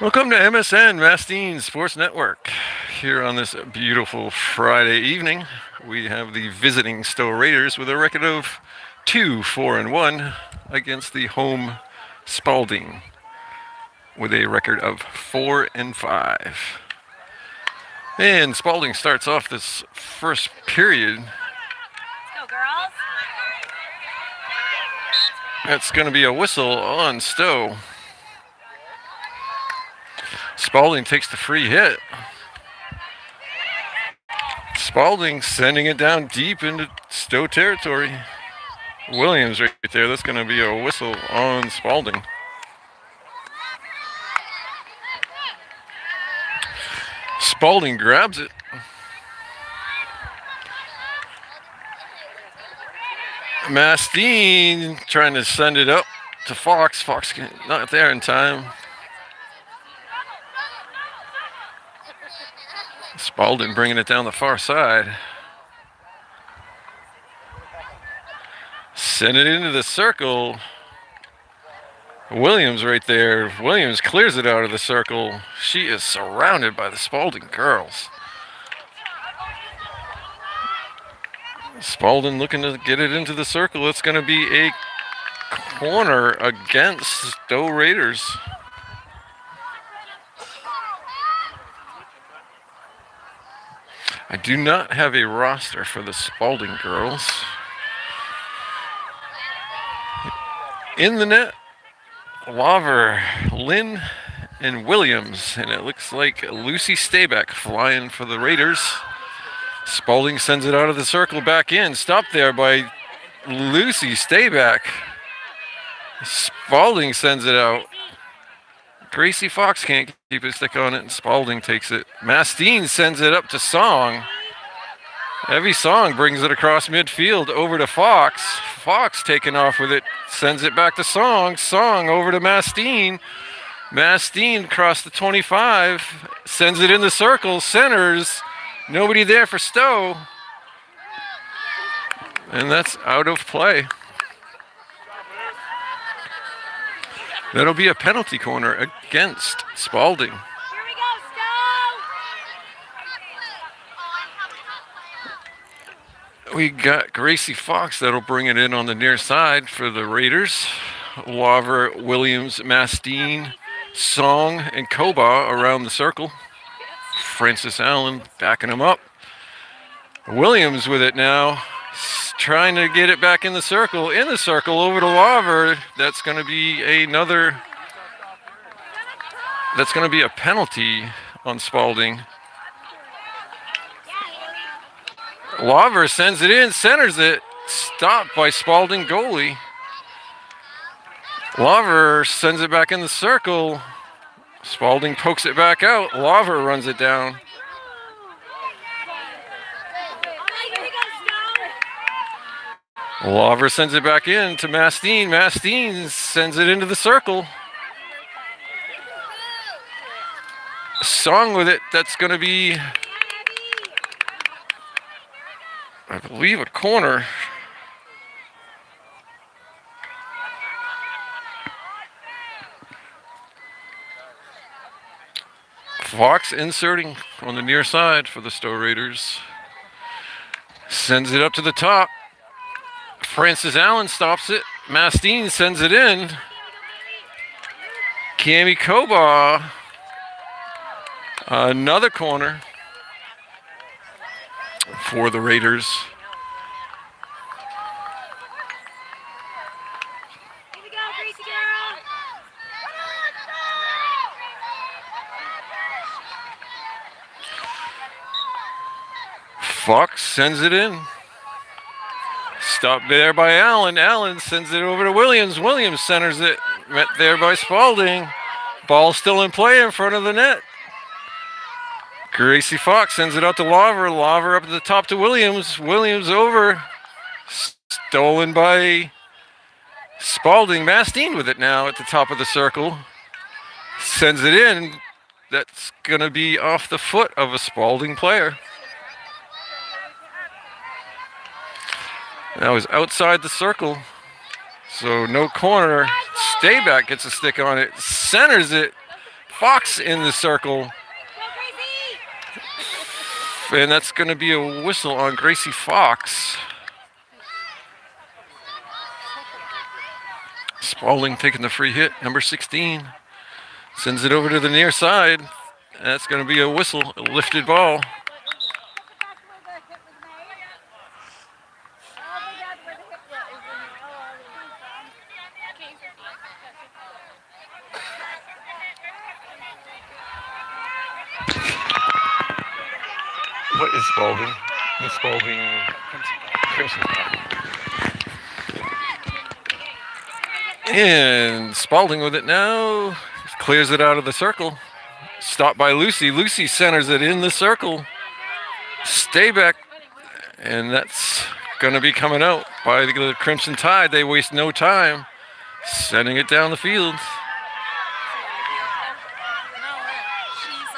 Welcome to MSN, Mastine Sports Network. Here on this beautiful Friday evening, we have the visiting Stowe Raiders with a record of 2-4-1 against the home Spaulding with a record of 4-5. And Spaulding starts off this first period. Go, girls. That's going to be a whistle on Stowe. Spaulding takes the free hit. Spaulding sending it down deep into Stowe territory. Williams right there. That's going to be a whistle on Spaulding. Spaulding grabs it. Mastine trying to send it up to Fox. Fox not there in time. Spaulding bringing it down the far side. Send it into the circle. Williams right there. Williams clears it out of the circle. She is surrounded by the Spaulding girls. Spaulding looking to get it into the circle. It's going to be a corner against Stowe Raiders. I do not have a roster for the Spaulding girls. In the net, Laver, Lynn, and Williams. And it looks like Lucy Stayback flying for the Raiders. Spaulding sends it out of the circle back in. Stopped there by Lucy Stayback. Spaulding sends it out. Gracie Fox can't keep a stick on it, and Spaulding takes it. Mastine sends it up to Song. Heavy Song brings it across midfield over to Fox. Fox taking off with it, sends it back to Song. Song over to Mastine. Mastine across the 25, sends it in the circle, centers. Nobody there for Stowe. And that's out of play. That'll be a penalty corner against Spaulding. Here we go, Stowe. We got Gracie Fox that'll bring it in on the near side for the Raiders. Laver, Williams, Mastine, Song, and Koba around the circle. Francis Allen backing him up. Williams with it now, trying to get it back in the circle. In the circle over to Laver. That's going to be a penalty on Spaulding. Laver sends it in, centers it. Stopped by Spaulding goalie. Laver sends it back in the circle. Spaulding pokes it back out. Laver runs it down. Laver sends it back in to Mastine. Mastine sends it into the circle. Song with it. That's going to be, I believe, a corner. Fox inserting on the near side for the Stowe Raiders. Sends it up to the top. Francis Allen stops it. Mastine sends it in. Cami Koba. Another corner for the Raiders. Here we go, Gracie girl. Fox sends it in. Stopped there by Allen. Allen sends it over to Williams. Williams centers it. Met there by Spaulding. Ball still in play in front of the net. Gracie Fox sends it out to Laver. Laver up at the top to Williams. Williams over. Stolen by Spaulding. Mastine with it now at the top of the circle. Sends it in. That's going to be off the foot of a Spaulding player. That was outside the circle, so no corner. Stayback gets a stick on it, centers it. Fox in the circle. Go, Gracie! And that's going to be a whistle on Gracie Fox. Spaulding taking the free hit, number 16. Sends it over to the near side. That's going to be a whistle, a lifted ball. What is Spaulding? The Spaulding Crimson Tide. And Spaulding with it now. Clears it out of the circle. Stopped by Lucy. Lucy centers it in the circle. Stay back. And that's going to be coming out by the Crimson Tide. They waste no time sending it down the field. She's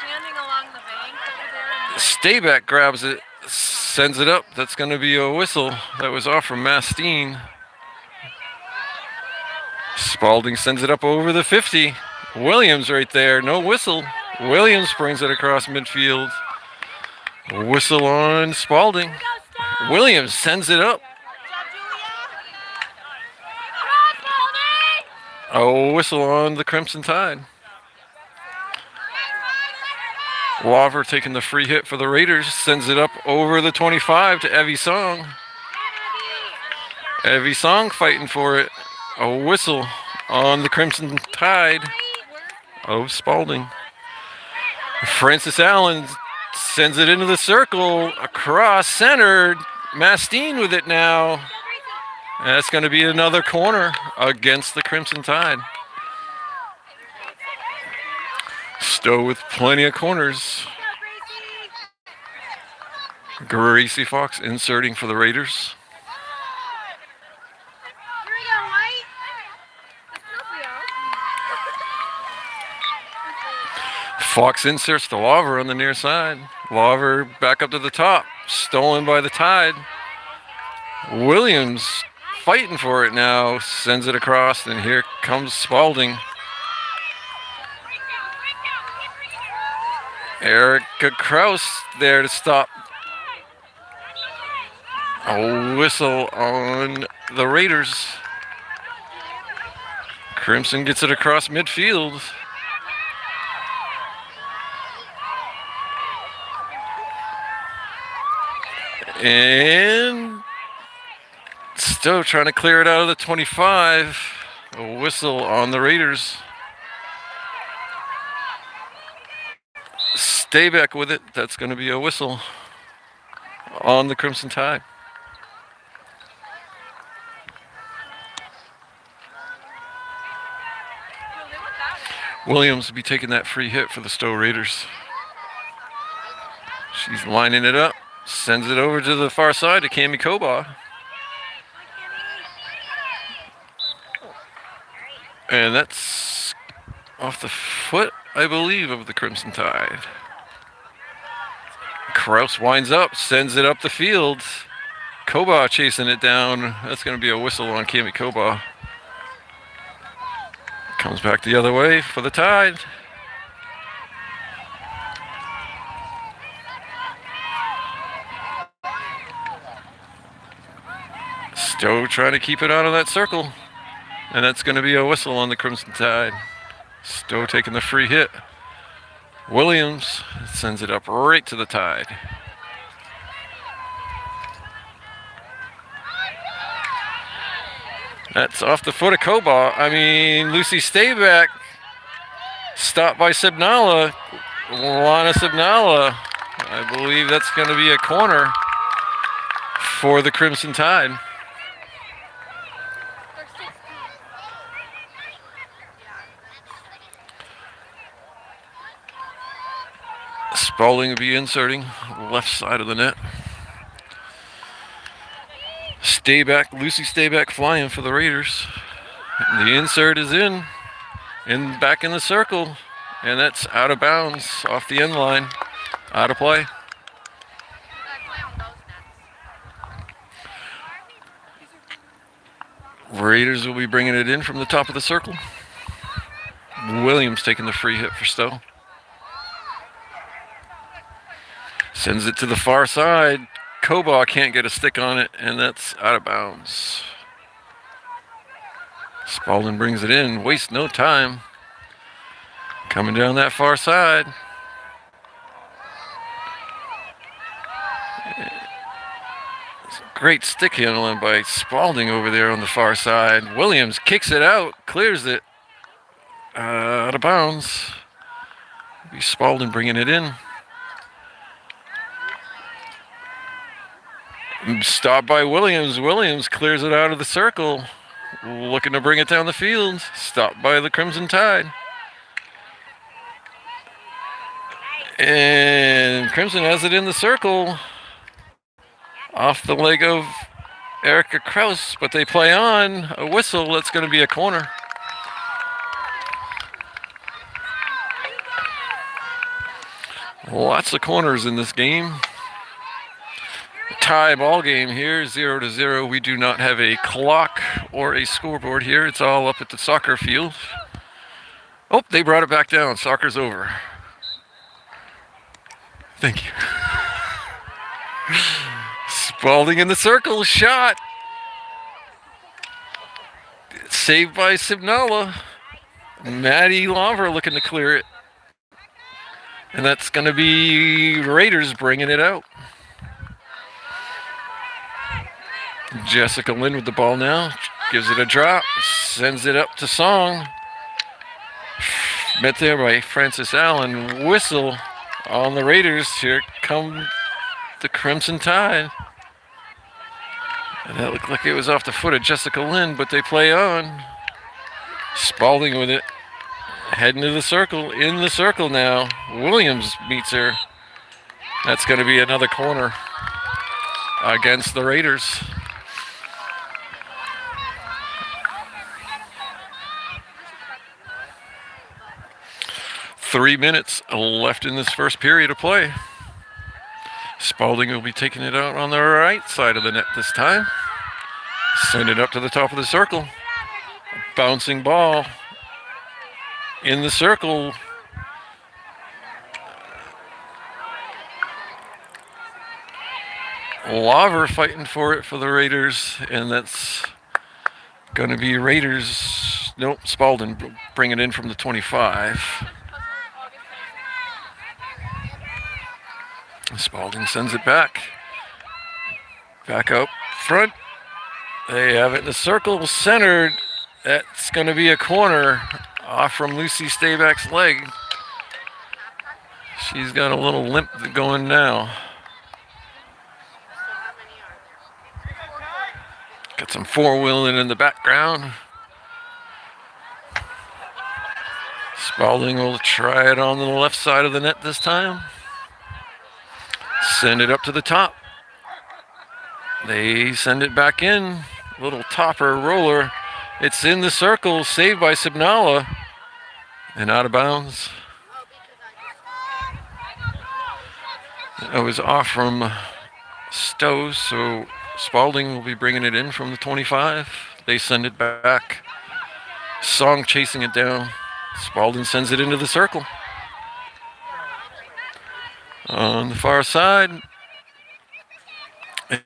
standing along the bank over there. Stayback grabs it, sends it up. That's going to be a whistle. That was off from Mastine. Spaulding sends it up over the 50. Williams right there, no whistle. Williams brings it across midfield. Whistle on Spaulding. Williams sends it up. A whistle on the Crimson Tide. Lover taking the free hit for the Raiders, sends it up over the 25 to Evie Song. Evie Song fighting for it. A whistle on the Crimson Tide of Spaulding. Francis Allen sends it into the circle, across center. Mastine with it now. And that's going to be another corner against the Crimson Tide. Stowe with plenty of corners. Gracie Fox inserting for the Raiders. Fox inserts the Lover on the near side. Lover back up to the top. Stolen by the Tide. Williams fighting for it now. Sends it across, and here comes Spaulding. Erica Kraus there to stop. A whistle on the Raiders. Crimson gets it across midfield. And Stowe trying to clear it out of the 25. A whistle on the Raiders. Stay back with it. That's going to be a whistle on the Crimson Tide. Williams will be taking that free hit for the Stowe Raiders. She's lining it up. Sends it over to the far side to Cami Koba. And that's off the foot, I believe, of the Crimson Tide. Kraus winds up, sends it up the field. Koba chasing it down. That's going to be a whistle on Cami Koba. Comes back the other way for the Tide. Stowe trying to keep it out of that circle. And that's going to be a whistle on the Crimson Tide. Stowe taking the free hit. Williams sends it up right to the Tide. That's off the foot of Koba. I mean, Lucy Stayback. Stopped by Sibnala. Lana Sibnala. I believe that's going to be a corner for the Crimson Tide. Spaulding will be inserting left side of the net. Stayback, Lucy Stayback flying for the Raiders. The insert is in back in the circle, and that's out of bounds off the end line, out of play. Raiders will be bringing it in from the top of the circle. Williams taking the free hit for Stowe. Sends it to the far side. Koba can't get a stick on it, and that's out of bounds. Spaulding brings it in. Waste no time. Coming down that far side. Great stick handling by Spaulding over there on the far side. Williams kicks it out, clears it out of bounds. Spaulding bringing it in. Stopped by Williams. Williams clears it out of the circle. Looking to bring it down the field. Stopped by the Crimson Tide. And Crimson has it in the circle. Off the leg of Erica Kraus, but they play on. A whistle, that's going to be a corner. Lots of corners in this game. Tie ball game here, 0-0. We do not have a clock or a scoreboard here. It's all up at the soccer field. Oh, they brought it back down. Soccer's over. Thank you. Spaulding in the circle, shot. Saved by Sibnala. Maddie Lover looking to clear it. And that's going to be Raiders bringing it out. Jessica Lynn with the ball now. Gives it a drop. Sends it up to Song. Met there by Francis Allen. Whistle on the Raiders. Here come the Crimson Tide. And that looked like it was off the foot of Jessica Lynn, but they play on. Spaulding with it. Heading to the circle. In the circle now. Williams meets her. That's going to be another corner against the Raiders. Three minutes left in this first period of play. Spaulding will be taking it out on the right side of the net this time. Send it up to the top of the circle. Bouncing ball in the circle. Lover fighting for it for the Raiders, and that's going to be Raiders. Nope, Spaulding bring it in from the 25. Spaulding sends it back. Back up front. They have it in the circle, centered. That's going to be a corner off from Lucy Stayback's leg. She's got a little limp going now. Got some four-wheeling in the background. Spaulding will try it on the left side of the net this time. Send it up to the top. They send it back in. Little topper roller. It's in the circle. Saved by Sibnala. And out of bounds. That was off from Stowe, so Spaulding will be bringing it in from the 25. They send it back. Song chasing it down. Spaulding sends it into the circle. On the far side.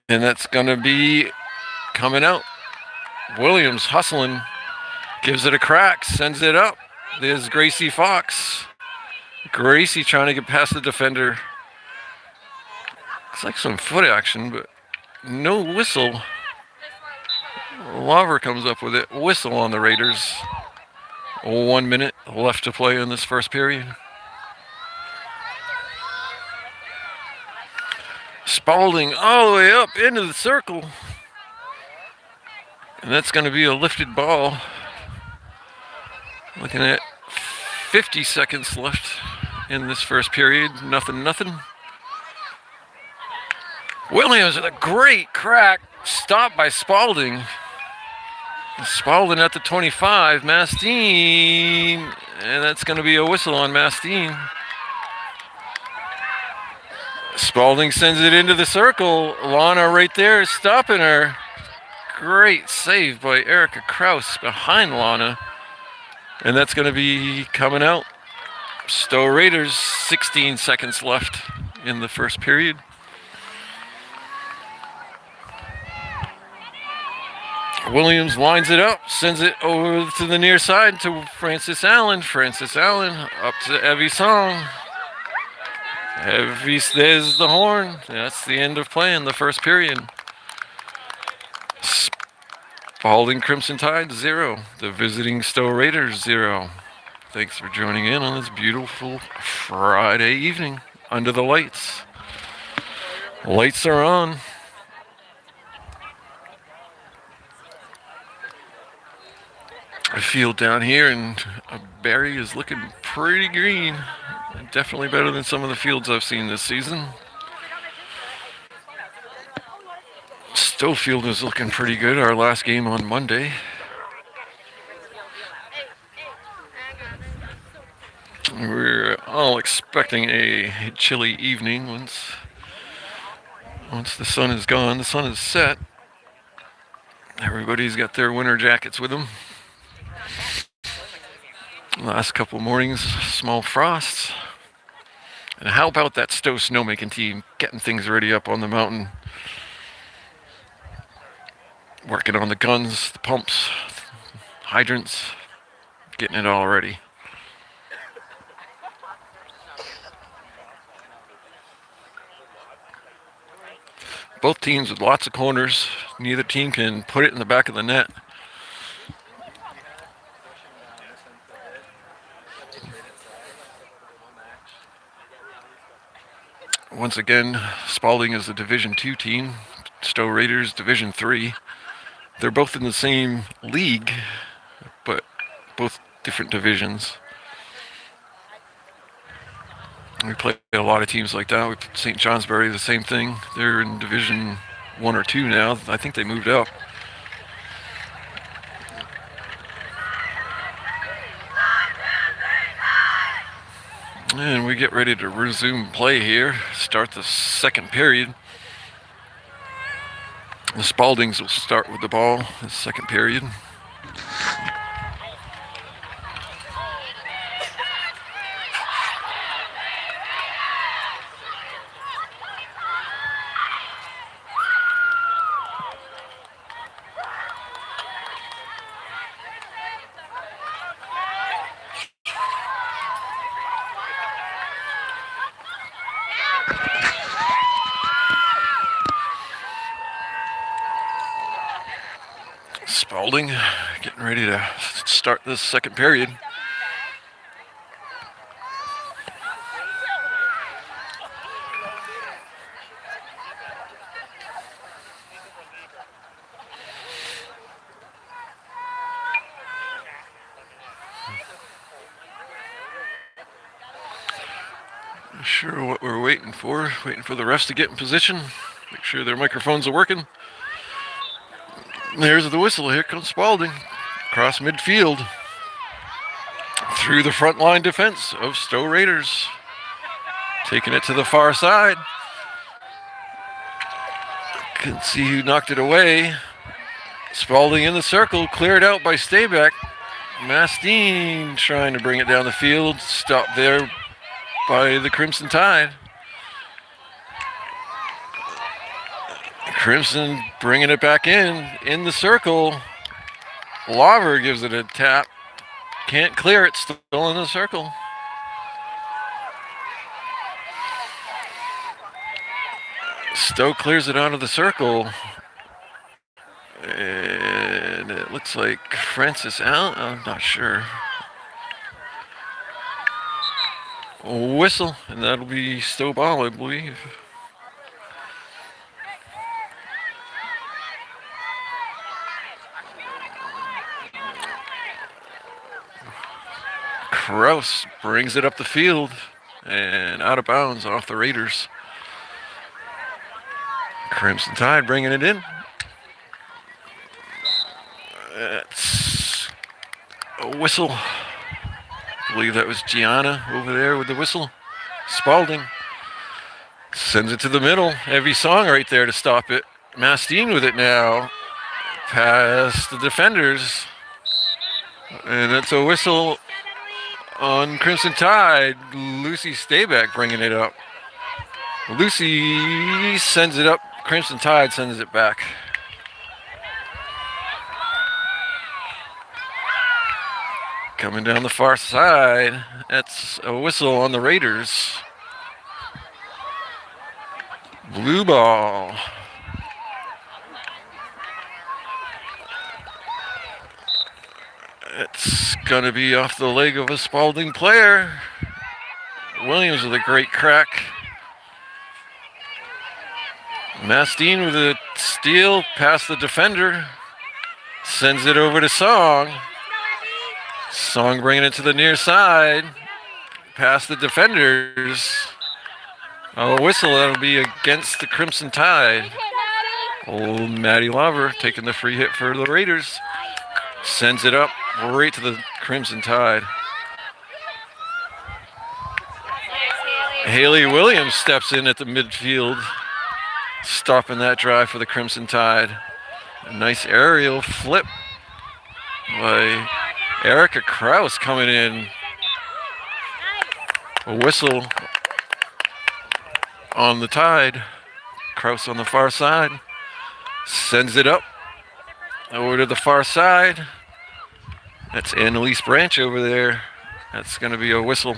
And that's going to be coming out. Williams hustling. Gives it a crack. Sends it up. There's Gracie Fox. Gracie trying to get past the defender. Looks like some foot action, but no whistle. Lover comes up with it. Whistle on the Raiders. 1 minute left to play in this first period. Spaulding all the way up into the circle. And that's going to be a lifted ball. Looking at 50 seconds left in this first period. Nothing. Williams with a great crack. Stopped by Spaulding. Spaulding at the 25. Mastine. And that's going to be a whistle on Mastine. Spaulding sends it into the circle. Lana right there stopping her. Great save by Erica Kraus behind Lana. And that's going to be coming out. Stowe Raiders, 16 seconds left in the first period. Williams lines it up, sends it over to the near side to Francis Allen. Francis Allen up to Evie Song. Evie, there's the horn. That's the end of play in the first period. Spaulding Crimson Tide 0. The visiting Stowe Raiders 0. Thanks for joining in on this beautiful Friday evening under the lights. Lights are on. The field down here in Barrie is looking pretty green. Definitely better than some of the fields I've seen this season. Stowe Field is looking pretty good. Our last game on Monday. We're all expecting a chilly evening once the sun is gone. The sun is set. Everybody's got their winter jackets with them. Last couple mornings, small frosts. And how about that Stowe snowmaking team getting things ready up on the mountain? Working on the guns, the pumps, hydrants, getting it all ready. Both teams with lots of corners. Neither team can put it in the back of the net. Once again, Spaulding is a Division II team. Stowe Raiders, Division III. They're both in the same league, but both different divisions. We play a lot of teams like that. We St. Johnsbury, the same thing. They're in Division 1 or 2 now. I think they moved up. And we get ready to resume play here. Start the second period. The Spauldings will start with the ball the second period. Spaulding getting ready to start this second period. Not sure what we're waiting for. Waiting for the refs to get in position. Make sure their microphones are working. There's the whistle. Here comes Spaulding. Across midfield. Through the front line defense of Stowe Raiders. Taking it to the far side. Couldn't see who knocked it away. Spaulding in the circle. Cleared out by Stayback. Mastine trying to bring it down the field. Stopped there by the Crimson Tide. Crimson bringing it back in the circle. Lauver gives it a tap. Can't clear it, still in the circle. Stowe clears it out of the circle. And it looks like Francis Allen, I'm not sure. A whistle, and that'll be Stowe ball, I believe. Kraus brings it up the field and out of bounds off the Raiders. Crimson Tide bringing it in. It's a whistle. I believe that was Gianna over there with the whistle. Spaulding sends it to the middle. Heavy Song right there to stop it. Mastine with it now. Past the defenders. And that's a whistle on Crimson Tide. Lucy Stayback bringing it up. Lucy sends it up. Crimson Tide sends it back. Coming down the far side. That's a whistle on the Raiders. Blue ball. It's going to be off the leg of a Spaulding player. Williams with a great crack. Mastine with a steal past the defender. Sends it over to Song. Song bringing it to the near side. Past the defenders. A whistle that'll be against the Crimson Tide. Old Maddie Lover taking the free hit for the Raiders. Sends it up right to the Crimson Tide. Haley Williams steps in at the midfield, stopping that drive for the Crimson Tide. A nice aerial flip by Erica Kraus coming in. A whistle on the Tide. Kraus on the far side. Sends it up over to the far side. That's Annalise Branch over there. That's going to be a whistle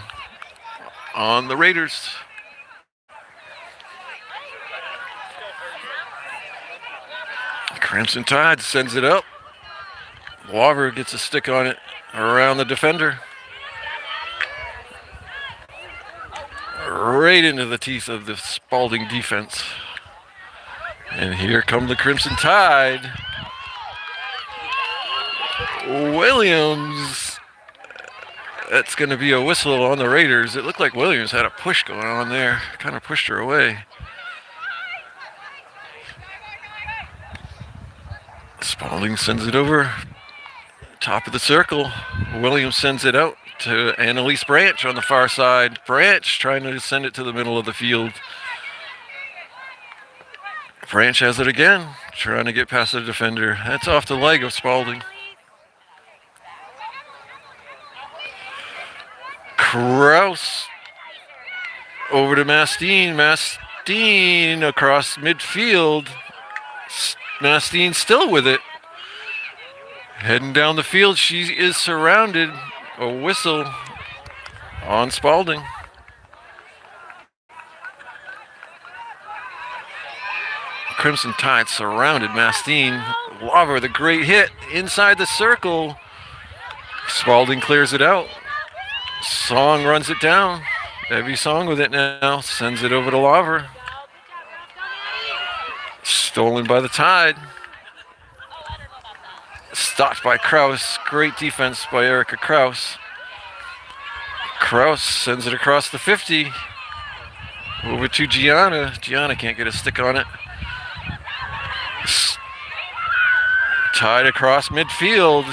on the Raiders. Crimson Tide sends it up. Waver gets a stick on it around the defender. Right into the teeth of the Spaulding defense. And here come the Crimson Tide. Williams. That's going to be a whistle on the Raiders. It looked like Williams had a push going on there. Kind of pushed her away. Spaulding sends it over. Top of the circle. Williams sends it out to Annalise Branch on the far side. Branch trying to send it to the middle of the field. Branch has it again. Trying to get past the defender. That's off the leg of Spaulding. Kraus over to Mastine. Mastine across midfield. Mastine still with it. Heading down the field. She is surrounded. A whistle on Spaulding. Crimson Tide surrounded Mastine. Lava with a great hit inside the circle. Spaulding clears it out. Song runs it down. Heavy Song with it now. Sends it over to Laver. Stolen by the Tide. Stopped by Kraus. Great defense by Erica Kraus. Kraus sends it across the 50. Over to Gianna. Gianna can't get a stick on it. Tide across midfield.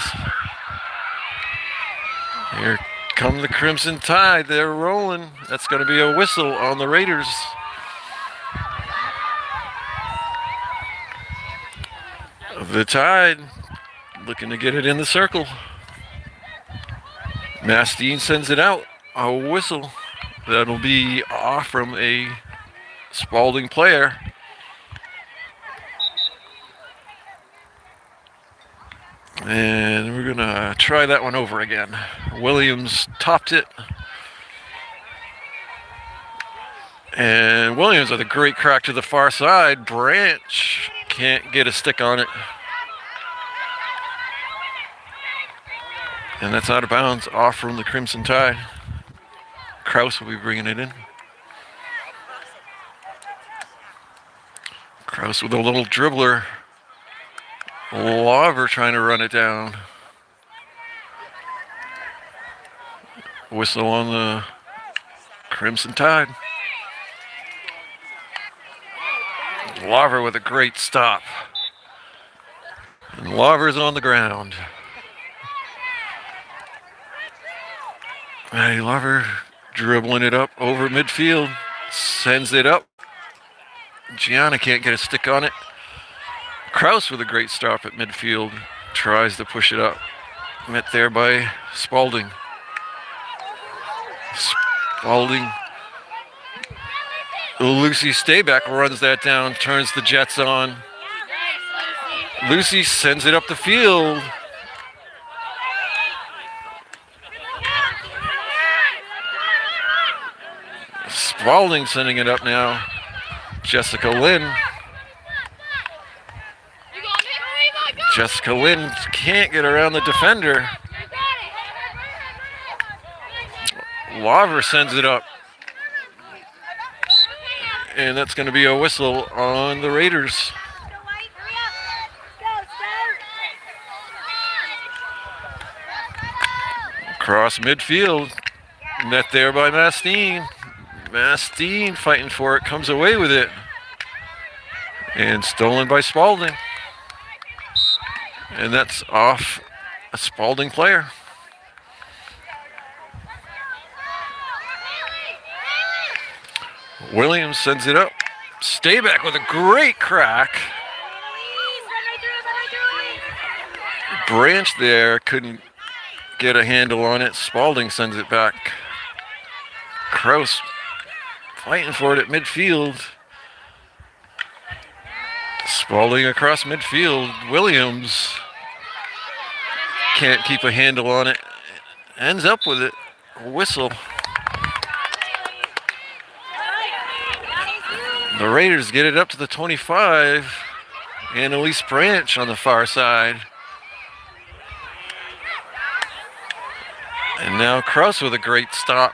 Here come the Crimson Tide. They're rolling. That's going to be a whistle on the Raiders. The Tide looking to get it in the circle. Mastine sends it out. A whistle. That'll be off from a Spaulding player. And we're going to try that one over again. Williams topped it. And Williams with a great crack to the far side. Branch can't get a stick on it. And that's out of bounds, off from the Crimson Tide. Kraus will be bringing it in. Kraus with a little dribbler. Laver trying to run it down. Whistle on the Crimson Tide. Laver with a great stop. And Laver's on the ground. Maddie Laver dribbling it up over midfield. Sends it up. Gianna can't get a stick on it. Kraus with a great stop at midfield. Tries to push it up. met there by Spaulding. Spaulding. Lucy Stayback runs that down, turns the Jets on. Lucy sends it up the field. Spaulding sending it up now. Jessica Lynn. Jessica Lynn can't get around the defender. Laver sends it up. And that's going to be a whistle on the Raiders. Across midfield. Met there by Mastine. Mastine fighting for it, comes away with it. And stolen by Spaulding. And that's off a Spaulding player. Williams sends it up. Stayback with a great crack. Branch there couldn't get a handle on it. Spaulding sends it back. Kraus fighting for it at midfield. Spaulding across midfield. Williams can't keep a handle on it. Ends up with it. Whistle. The Raiders get it up to the 25. And Elise Branch on the far side. And now Kraus with a great stop.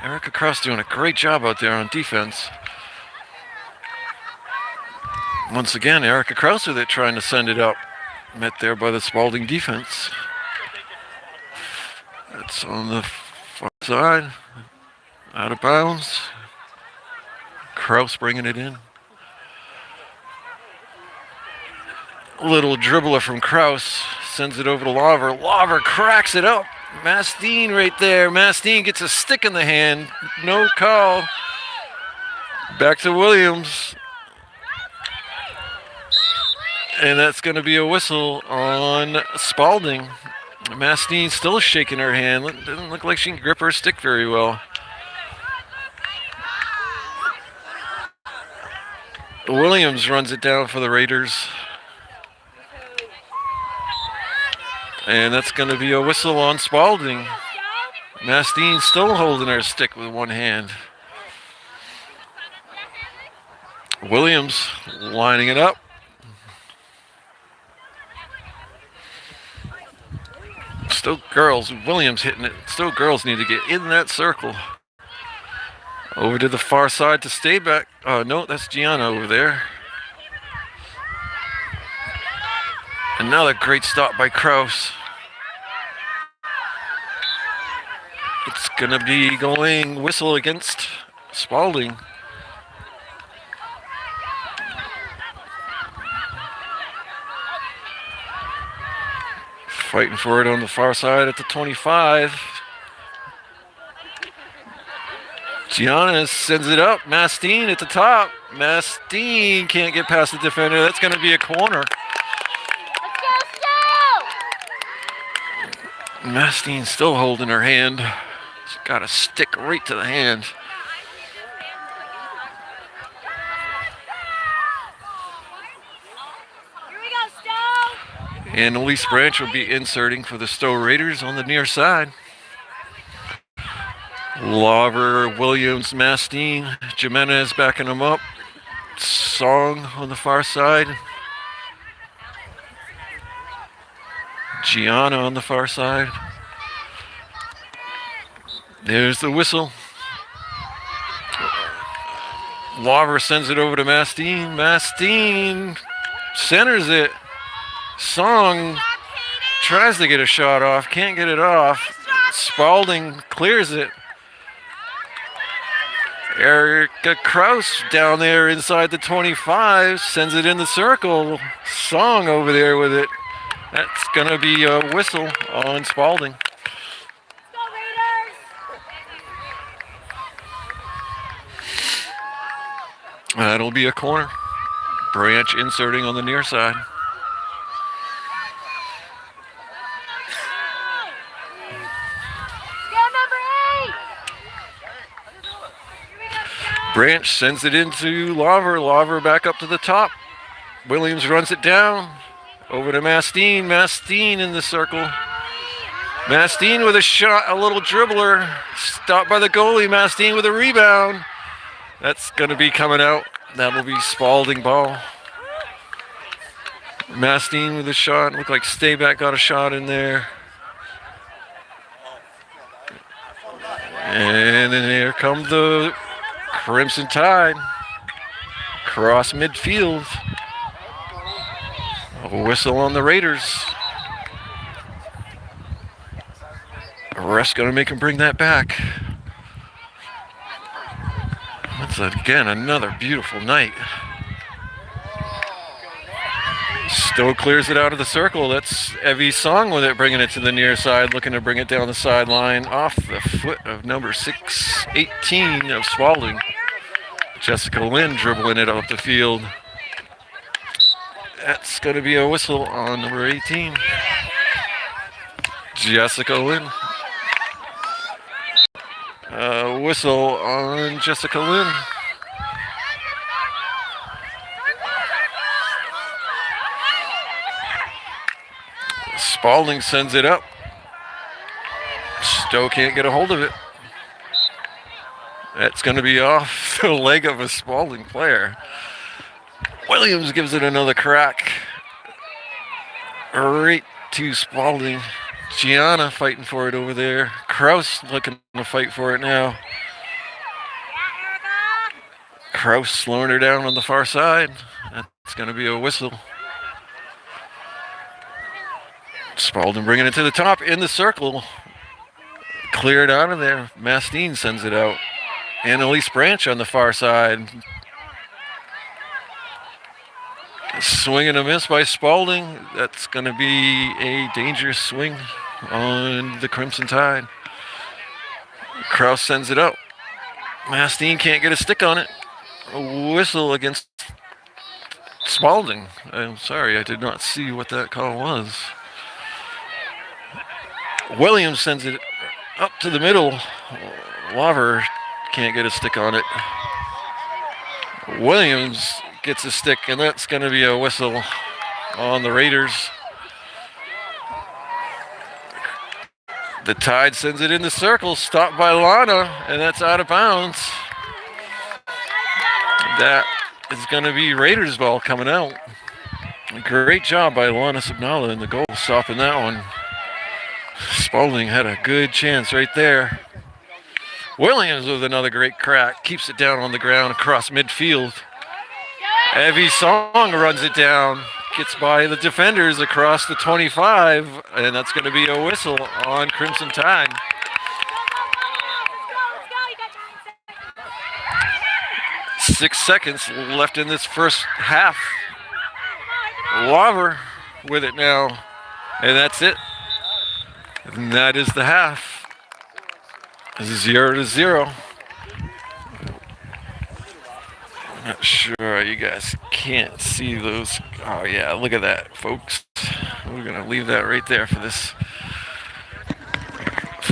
Erica Kraus doing a great job out there on defense. Once again, Erica Kraus with it, trying to send it up. Met there by the Spaulding defense. That's on the far side. Out of bounds. Kraus bringing it in. Little dribbler from Kraus. Sends it over to Laver. Laver cracks it up. Mastine right there. Mastine gets a stick in the hand. No call. Back to Williams. And that's going to be a whistle on Spaulding. Mastine still shaking her hand. Doesn't look like she can grip her stick very well. Williams runs it down for the Raiders. And that's going to be a whistle on Spaulding. Mastine still holding her stick with one hand. Williams lining it up. Stowe girls, Williams hitting it. Stowe girls need to get in that circle. Over to the far side to Stayback. No, that's Gianna over there. Another great stop by Kraus. It's going to be going whistle against Spaulding. Fighting for it on the far side at the 25. Gianna sends it up. Mastine at the top. Mastine can't get past the defender. That's going to be a corner. Mastine still holding her hand. She's got a stick right to the hand. Here we go, Stowe. And Elise Branch will be inserting for the Stowe Raiders on the near side. Laver, Williams, Mastine, Jimenez backing them up. Song on the far side. Gianna on the far side. There's the whistle. Laver sends it over to Mastine. Mastine centers it. Song tries to get a shot off, can't get it off. Spaulding clears it. Erica Kraus down there inside the 25 sends it in the circle. Song over there with it. That's going to be a whistle on Spaulding. That'll be a corner. Branch inserting on the near side. Branch sends it into Lawver. Lawver back up to the top. Williams runs it down. Over to Mastine. Mastine in the circle. Mastine with a shot, a little dribbler. Stopped by the goalie. Mastine with a rebound. That's going to be coming out. That'll be Spaulding ball. Mastine with a shot. Looked like Stayback got a shot in there. And then here come the Crimson Tide. Cross midfield. A whistle on the Raiders. A ref's going to make him bring that back. That's, again, another beautiful night. Stowe clears it out of the circle. That's Evie's Song with it, bringing it to the near side, looking to bring it down the sideline off the foot of number 618 of Spaulding. Jessica Lynn dribbling it up the field. That's going to be a whistle on number 18. Jessica Lynn. Whistle on Jessica Lynn. Spaulding sends it up. Stowe can't get a hold of it. That's going to be off the leg of a Spaulding player. Williams gives it another crack. Right to Spaulding. Gianna fighting for it over there. Kraus looking to fight for it now. Kraus slowing her down on the far side. That's going to be a whistle. Spaulding bringing it to the top in the circle. Cleared out of there. Mastine sends it out. Annalise Branch on the far side. Swing and a miss by Spaulding. That's going to be a dangerous swing on the Crimson Tide. Kraus sends it out. Mastine can't get a stick on it. A whistle against Spaulding. I'm sorry, I did not see what that call was. Williams sends it up to the middle. Lawver can't get a stick on it. Williams gets a stick, and that's going to be a whistle on the Raiders. The Tide sends it in the circle, stopped by Lana, and that's out of bounds. That is going to be Raiders ball coming out. Great job by Lana Subnala in the goal, stopping that one. Spaulding had a good chance right there. Williams with another great crack, keeps it down on the ground across midfield. Evie Song runs it down, gets by the defenders across the 25, and that's going to be a whistle on Crimson Tide. Six seconds left in this first half. Lawver with it now, and that's it. And that is the half. 0-0. I'm not sure you guys can't see those. Oh yeah, look at that, folks. We're gonna leave that right there for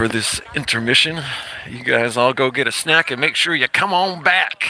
this intermission. You guys all go get a snack and make sure you come on back.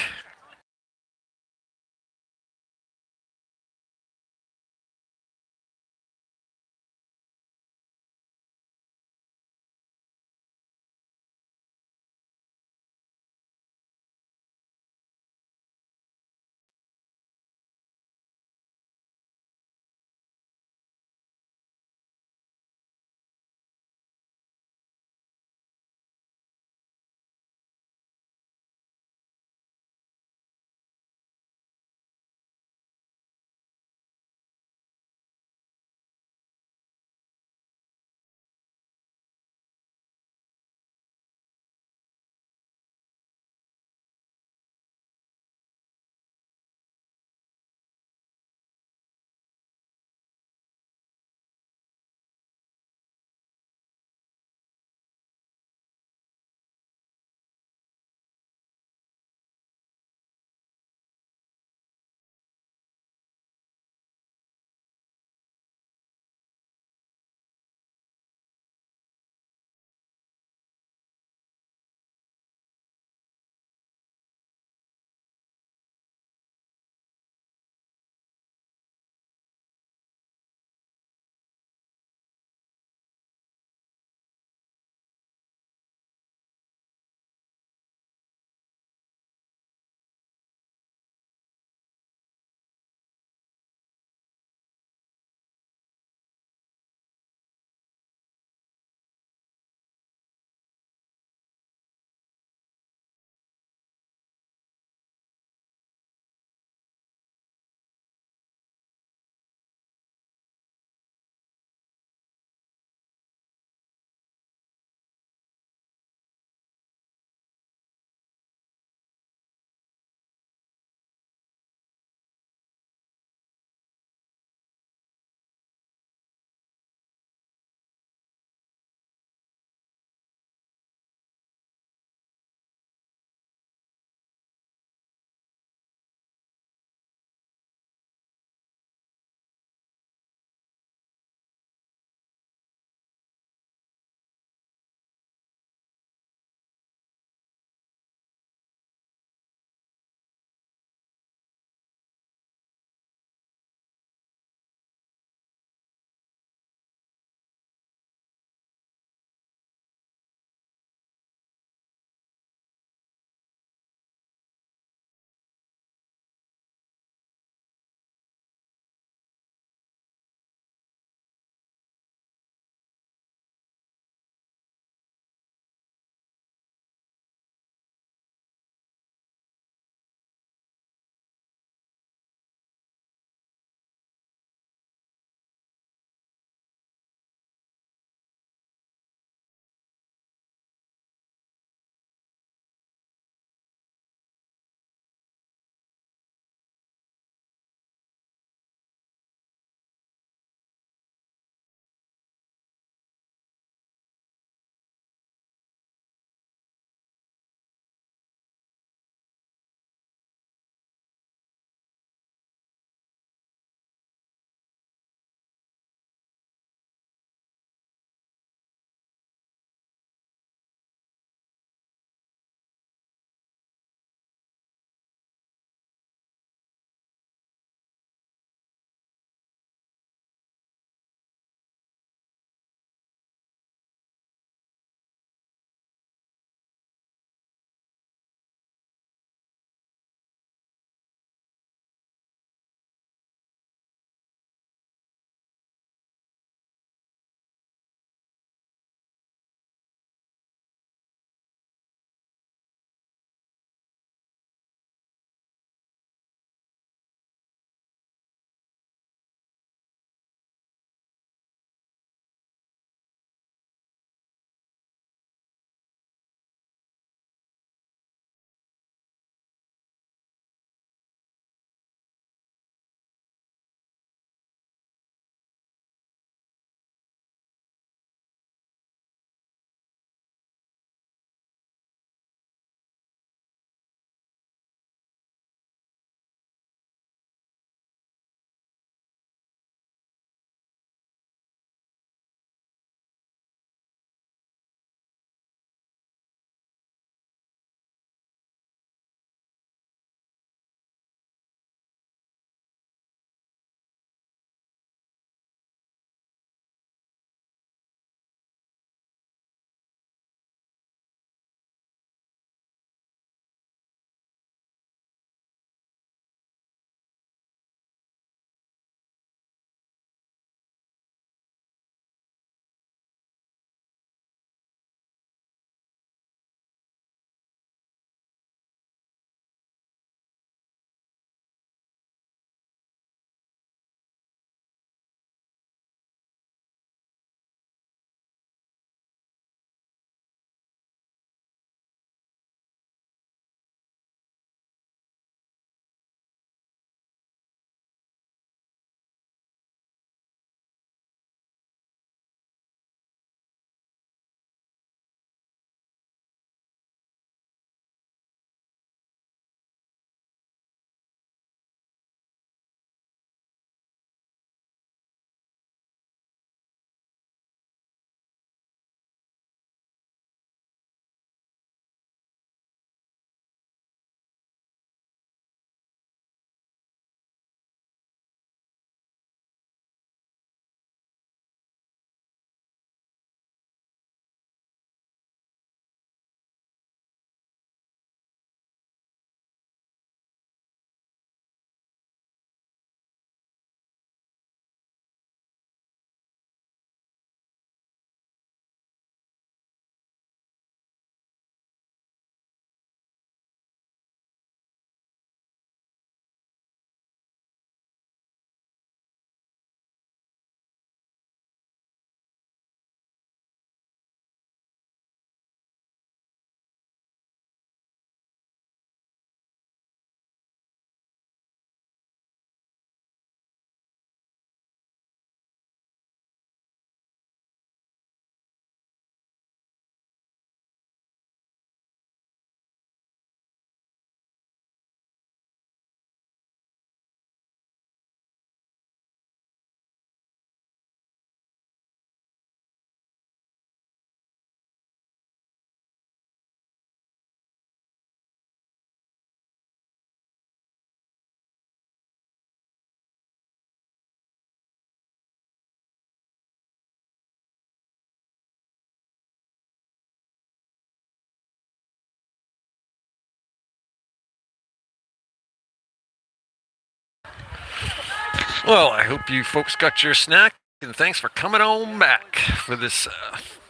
Well, I hope you folks got your snack, and thanks for coming on back for this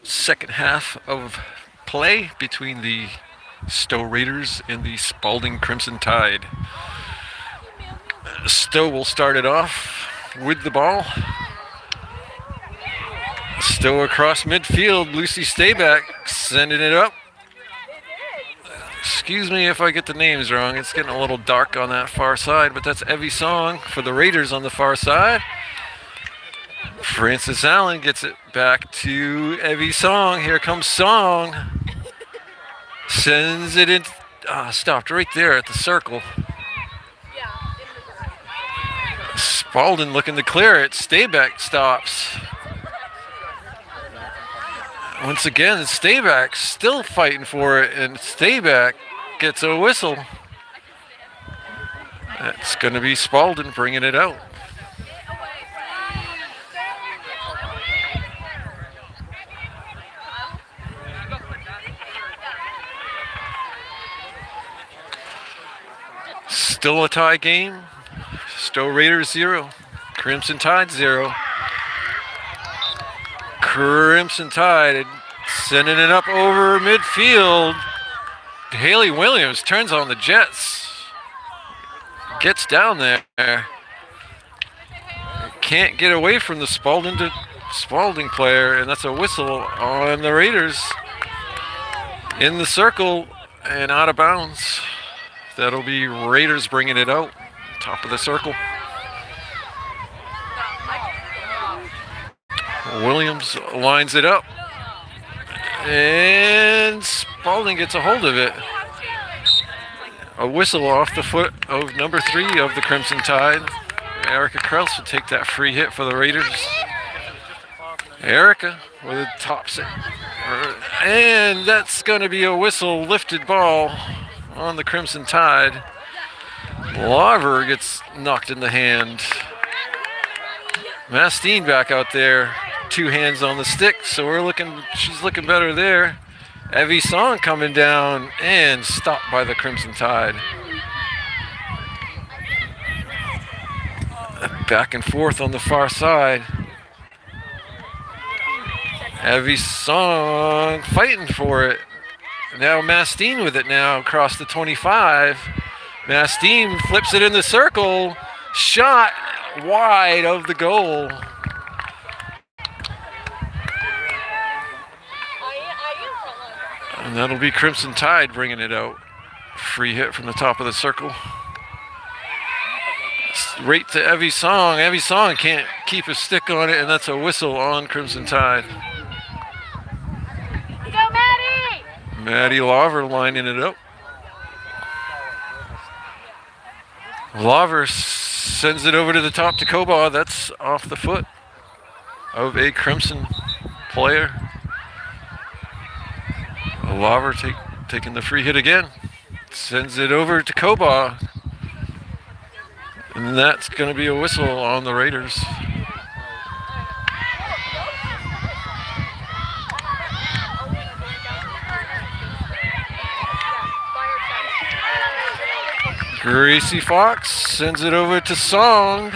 second half of play between the Stowe Raiders and the Spaulding Crimson Tide. Stowe will start it off with the ball. Stowe across midfield. Lucy Stayback sending it up. Excuse me if I get the names wrong. It's getting a little dark on that far side, but that's Evie Song for the Raiders on the far side. Francis Allen gets it back to Evie Song. Here comes Song. Sends it in. Stopped right there at the circle. Spaulding looking to clear it. Stayback stops. Once again, Stayback still fighting for it, and Stayback gets a whistle. That's going to be Spaulding bringing it out. Still a tie game. Stowe Raiders 0. Crimson Tide 0. Crimson Tide sending it up over midfield. Haley Williams turns on the Jets. Gets down there. Can't get away from the Spaulding player, and that's a whistle on the Raiders. In the circle and out of bounds. That'll be Raiders bringing it out. Top of the circle. Williams lines it up. And Spaulding gets a hold of it. A whistle off the foot of number 3 of the Crimson Tide. Erica Krause will take that free hit for the Raiders. Erica with a top set. And that's going to be a whistle, lifted ball on the Crimson Tide. Larver gets knocked in the hand. Mastine back out there. 2 hands on the stick, so she's looking better there. Evie Song coming down and stopped by the Crimson Tide. Back and forth on the far side. Evie Song fighting for it. Now Mastine with it now across the 25. Mastine flips it in the circle. Shot wide of the goal. And that'll be Crimson Tide bringing it out. Free hit from the top of the circle. Right to Evie Song. Evie Song can't keep a stick on it, and that's a whistle on Crimson Tide. Go, Maddie! Maddie Larver lining it up. Larver sends it over to the top to Koba. That's off the foot of a Crimson player. Larver taking the free hit again. Sends it over to Koba. And that's going to be a whistle on the Raiders. Gracie Fox sends it over to Song.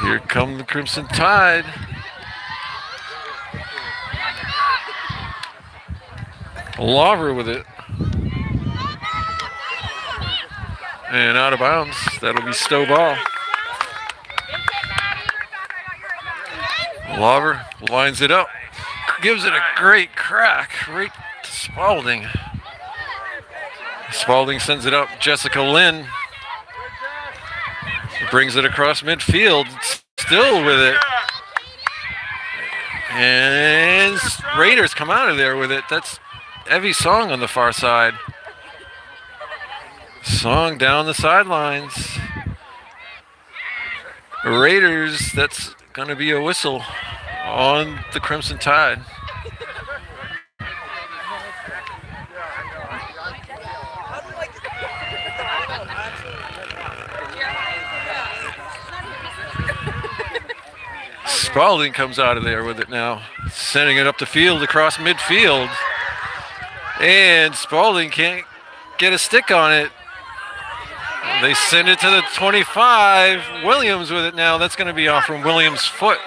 Here come the Crimson Tide. Larver with it. And out of bounds. That'll be Stowe ball. Larver lines it up. Gives it a great crack right to Spaulding. Spaulding sends it up. Jessica Lynn brings it across midfield. Still with it. And Raiders come out of there with it. That's Evie Song on the far side. Song down the sidelines. Raiders, that's going to be a whistle on the Crimson Tide. Spaulding comes out of there with it now, sending it up the field across midfield. And Spaulding can't get a stick on it. They send it to the 25. Williams with it now. That's going to be off from Williams' foot.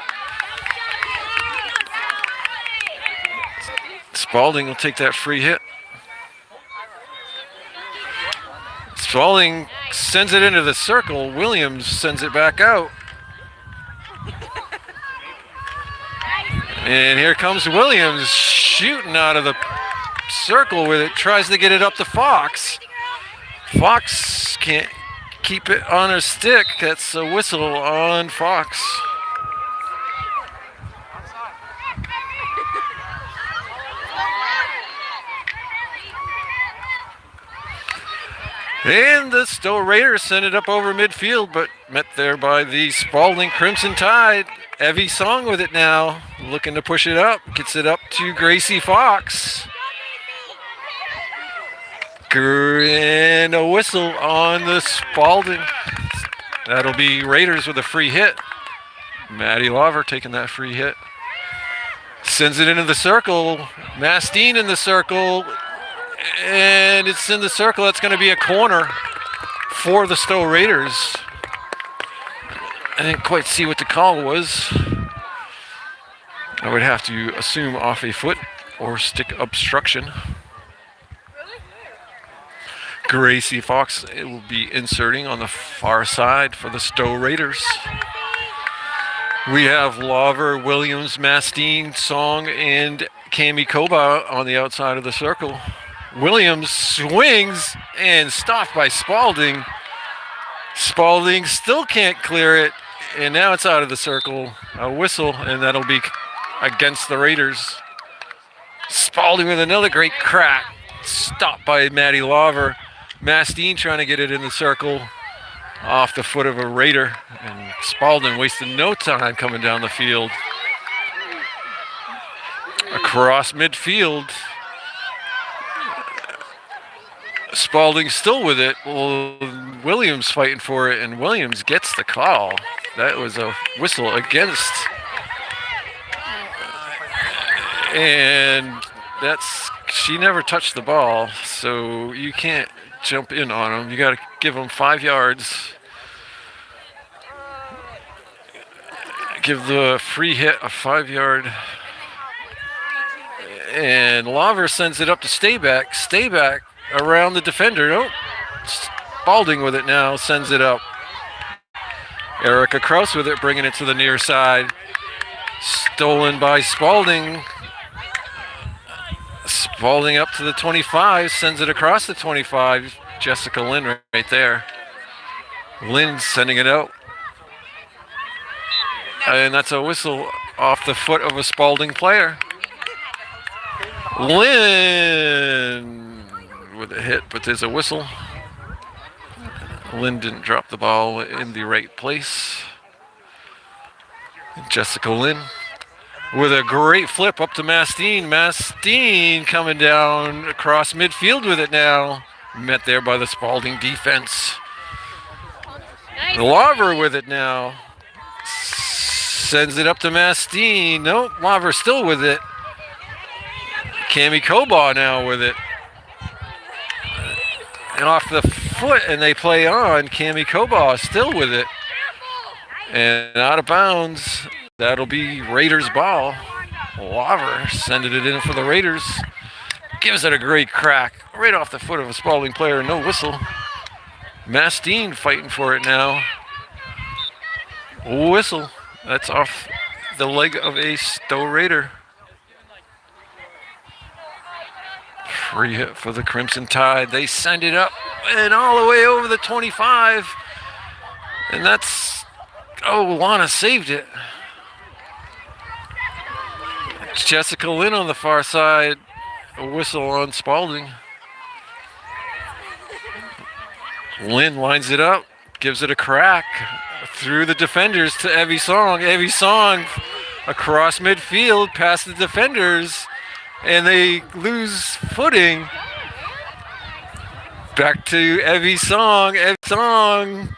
Spaulding will take that free hit. Spaulding sends it into the circle. Williams sends it back out. And here comes Williams shooting out of the circle with it. Tries to get it up to Fox. Fox can't keep it on her stick. That's a whistle on Fox. And the Stowe Raiders send it up over midfield, but met there by the Spaulding Crimson Tide. Evie Song with it now, looking to push it up. Gets it up to Gracie Fox. And a whistle on the Spaulding. That'll be Raiders with a free hit. Maddie Lover taking that free hit. Sends it into the circle. Mastine in the circle. And it's in the circle. That's going to be a corner for the Stowe Raiders. I didn't quite see what the call was. I would have to assume off a foot or stick obstruction. Gracie Fox will be inserting on the far side for the Stowe Raiders. We have Lover, Williams, Mastine, Song, and Cami Koba on the outside of the circle. Williams swings and stopped by Spaulding. Spaulding still can't clear it, and now it's out of the circle. A whistle, and that'll be against the Raiders. Spaulding with another great crack. Stopped by Maddie Lover. Mastine trying to get it in the circle off the foot of a Raider, and Spaulding wasted no time coming down the field. Across midfield. Spaulding still with it. Well, Williams fighting for it, and Williams gets the call. That was a whistle against. And she never touched the ball, so you can't jump in on them. You got to give them 5 yards. Give the free hit a 5-yard. And Lover sends it up to Stayback. Stayback around the defender. Nope. Spaulding with it now, sends it up. Erica Kraus with it, bringing it to the near side. Stolen by Spaulding. Spaulding up to the 25, sends it across the 25. Jessica Lynn right there. Lynn sending it out. And that's a whistle off the foot of a Spaulding player. Lynn with a hit, but there's a whistle. Lynn didn't drop the ball in the right place. Jessica Lynn with a great flip up to Mastine. Mastine coming down across midfield with it now. Met there by the Spaulding defense. Lover with it now. Sends it up to Mastine. Nope, Lover still with it. Cami Koba now with it. And off the foot, and they play on. Cami Koba still with it. And out of bounds. That'll be Raiders ball. Lover sending it in for the Raiders. Gives it a great crack. Right off the foot of a Spaulding player. No whistle. Mastine fighting for it now. Whistle. That's off the leg of a Stowe Raider. Free hit for the Crimson Tide. They send it up and all the way over the 25. And that's... Oh, Lana saved it. Jessica Lynn on the far side. A whistle on Spaulding. Lynn lines it up. Gives it a crack. Through the defenders to Evie Song. Evie Song across midfield past the defenders. And they lose footing. Back to Evie Song. Evie Song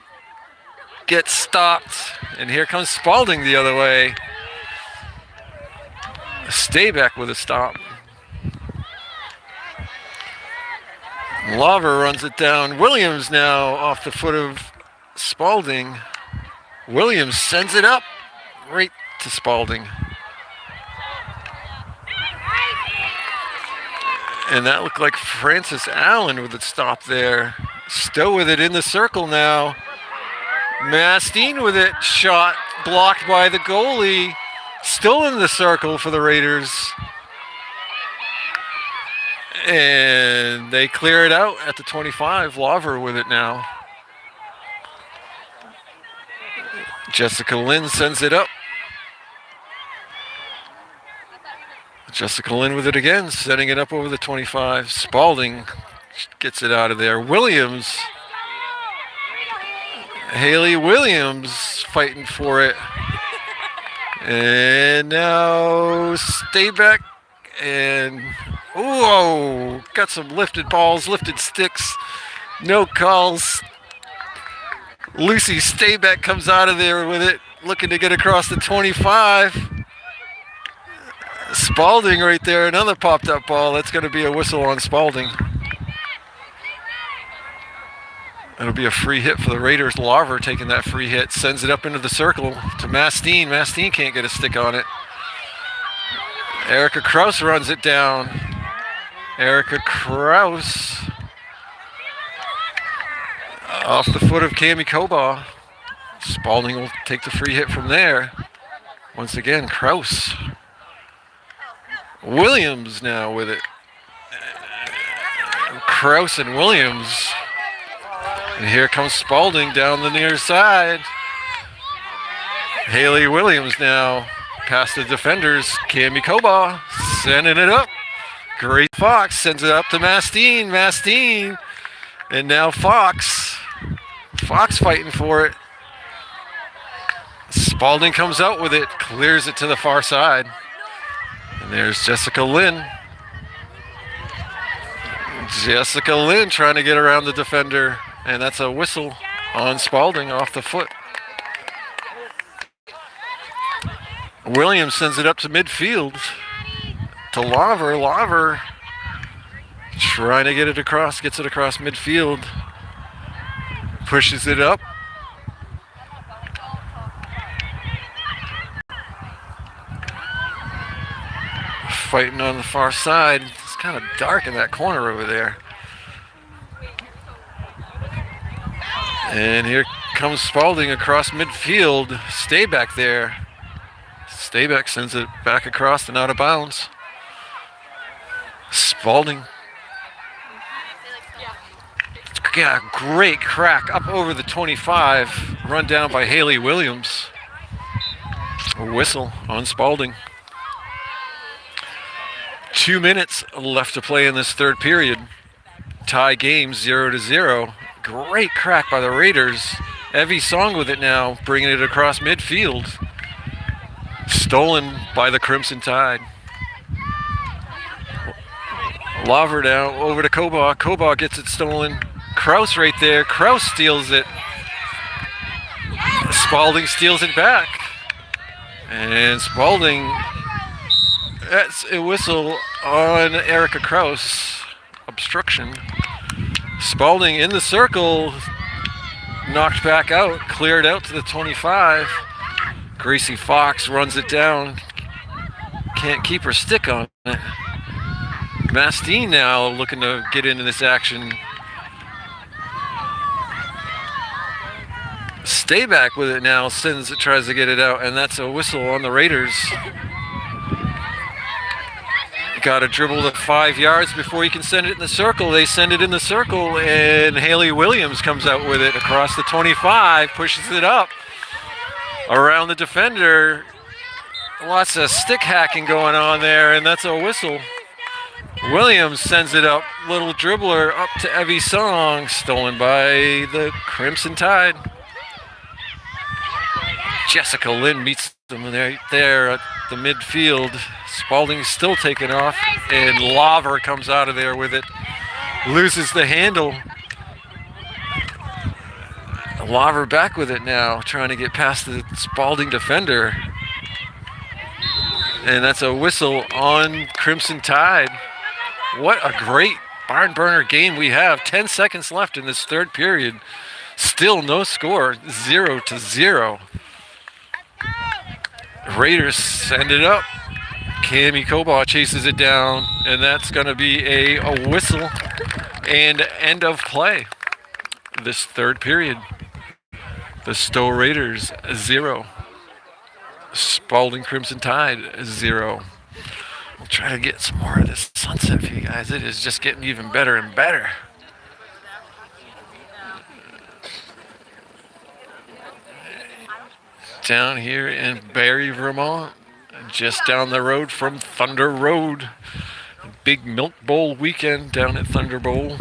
gets stopped. And here comes Spaulding the other way. Stay back with a stop. Lawver runs it down. Williams now off the foot of Spaulding. Williams sends it up right to Spaulding. And that looked like Francis Allen with it stop there. Stowe with it in the circle now. Mastine with it, shot blocked by the goalie. Still in the circle for the Raiders. And they clear it out at the 25. Lawver with it now. Jessica Lynn sends it up. Jessica Lynn with it again, setting it up over the 25. Spaulding gets it out of there. Williams. Haley Williams fighting for it. And now Stayback and whoa, got some lifted balls, lifted sticks, no calls. Lucy Stayback comes out of there with it, looking to get across the 25. Spaulding right there, another popped up ball. That's going to be a whistle on Spaulding. It'll be a free hit for the Raiders. Lawver taking that free hit, sends it up into the circle to Mastine. Mastine can't get a stick on it. Erica Kraus runs it down. Erica Kraus off the foot of Cami Koba. Spaulding will take the free hit from there. Once again, Kraus. Williams now with it. Kraus and Williams. And here comes Spaulding down the near side. Haley Williams now past the defenders. Cami Koba sending it up. Grace Fox sends it up to Mastine. Mastine. And now Fox. Fox fighting for it. Spaulding comes out with it. Clears it to the far side. And there's Jessica Lynn. Jessica Lynn trying to get around the defender. And that's a whistle on Spaulding off the foot. Williams sends it up to midfield to Lawver. Lawver trying to get it across, gets it across midfield. Pushes it up. Fighting on the far side. It's kind of dark in that corner over there. And here comes Spaulding across midfield. Stay back there. Stayback sends it back across and out of bounds. Spaulding. Yeah, great crack up over the 25. Run down by Haley Williams. A whistle on Spaulding. 2 minutes left to play in this third period. Tie game 0-0. Great crack by the Raiders. Evie Song with it now, bringing it across midfield. Stolen by the Crimson Tide. Lawver now over to Koba. Koba gets it stolen. Kraus right there. Kraus steals it. Spaulding steals it back. And Spaulding, that's a whistle on Erica Kraus. Obstruction. Spaulding in the circle. Knocked back out. Cleared out to the 25. Gracie Fox runs it down. Can't keep her stick on it. Mastine now looking to get into this action. Stayback with it now, sends it, tries to get it out, and that's a whistle on the Raiders. Got to dribble the 5 yards before you can send it in the circle. They send it in the circle, and Haley Williams comes out with it across the 25, pushes it up around the defender. Lots of stick hacking going on there, and that's a whistle. Williams sends it up, little dribbler up to Evie Song, stolen by the Crimson Tide. Jessica Lynn meets them there at the midfield. Spaulding still taking off, and Lawver comes out of there with it. Loses the handle. Lawver back with it now, trying to get past the Spaulding defender. And that's a whistle on Crimson Tide. What a great barn burner game we have. 10 seconds left in this third period. Still no score, 0-0. Raiders send it up. Cammy Kobaugh chases it down, and that's going to be a whistle and end of play. This third period. The Stowe Raiders 0. Spaulding Crimson Tide 0. We'll try to get some more of this sunset for you guys. It is just getting even better and better. Down here in Barrie, Vermont, just down the road from Thunder Road. Big Milk Bowl weekend down at Thunder Bowl.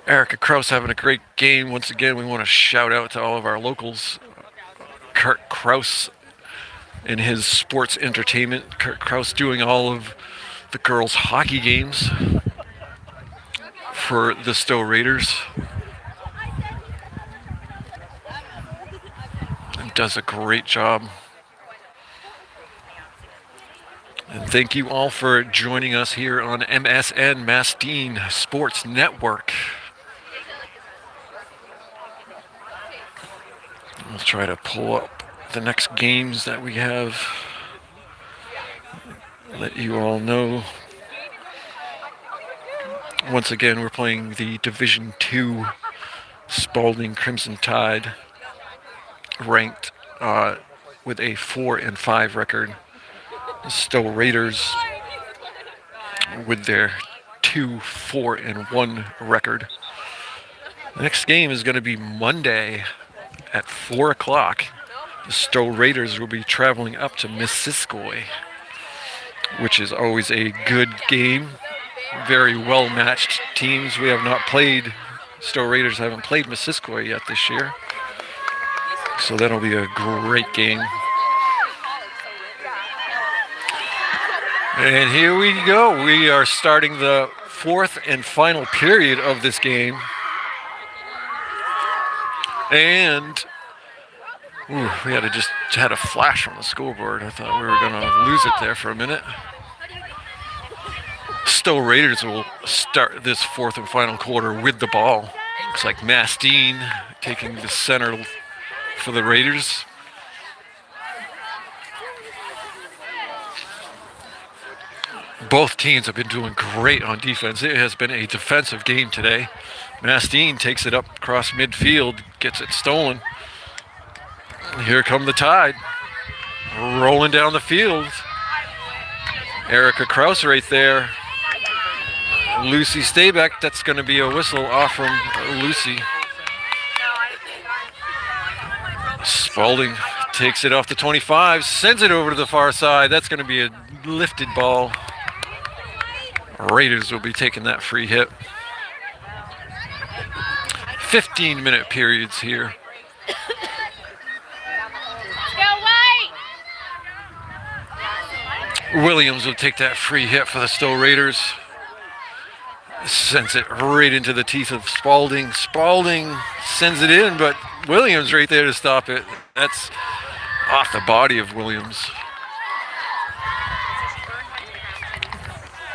Erica Kraus having a great game. Once again, we want to shout out to all of our locals. Kurt Kraus and his sports entertainment. Kurt Kraus doing all of the girls' hockey games for the Stowe Raiders. And does a great job. And thank you all for joining us here on MSN Mastine Sports Network. We'll try to pull up the next games that we have. Let you all know. Once again, we're playing the Division II Spaulding Crimson Tide, ranked with a 4-5 record. The Stowe Raiders with their 2-4-1 record. The next game is going to be Monday at 4 o'clock. The Stowe Raiders will be traveling up to Missisquoi, which is always a good game. Very well matched teams. We have not played, Stowe Raiders haven't played Missisquoi yet this year. So that'll be a great game. And here we go. We are starting the fourth and final period of this game. And we had a flash on the scoreboard. I thought we were going to lose it there for a minute. Stowe Raiders will start this fourth and final quarter with the ball. Looks like Mastine taking the center for the Raiders. Both teams have been doing great on defense. It has been a defensive game today. Mastine takes it up across midfield, gets it stolen. Here come the Tide, rolling down the field. Erica Kraus right there. Lucy Stayback, that's going to be a whistle off from Lucy. Spaulding takes it off the 25, sends it over to the far side. That's going to be a lifted ball. Raiders will be taking that free hit. 15-minute periods here. Williams will take that free hit for the Stowe Raiders. Sends it right into the teeth of Spaulding. Spaulding sends it in, but Williams right there to stop it. That's off the body of Williams.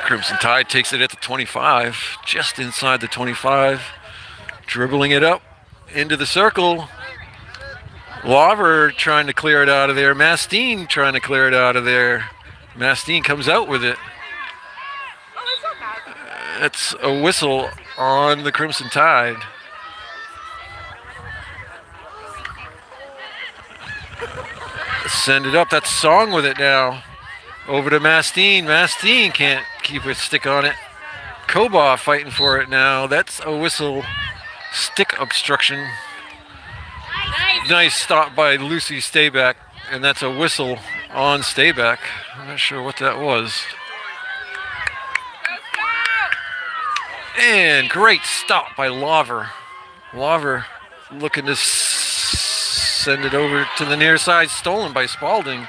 Crimson Tide takes it at the 25, just inside the 25. Dribbling it up into the circle. Lauver trying to clear it out of there. Mastine trying to clear it out of there. Mastine comes out with it. It's a whistle on the Crimson Tide. Send it up. That's Song with it now. Over to Mastine. Mastine can't keep a stick on it. Kobaugh fighting for it now. That's a whistle. Stick obstruction. Nice stop by Lucy Stayback. And that's a whistle on Stayback. I'm not sure what that was. And great stop by Lauver. Lauver looking to send it over to the near side. Stolen by Spaulding.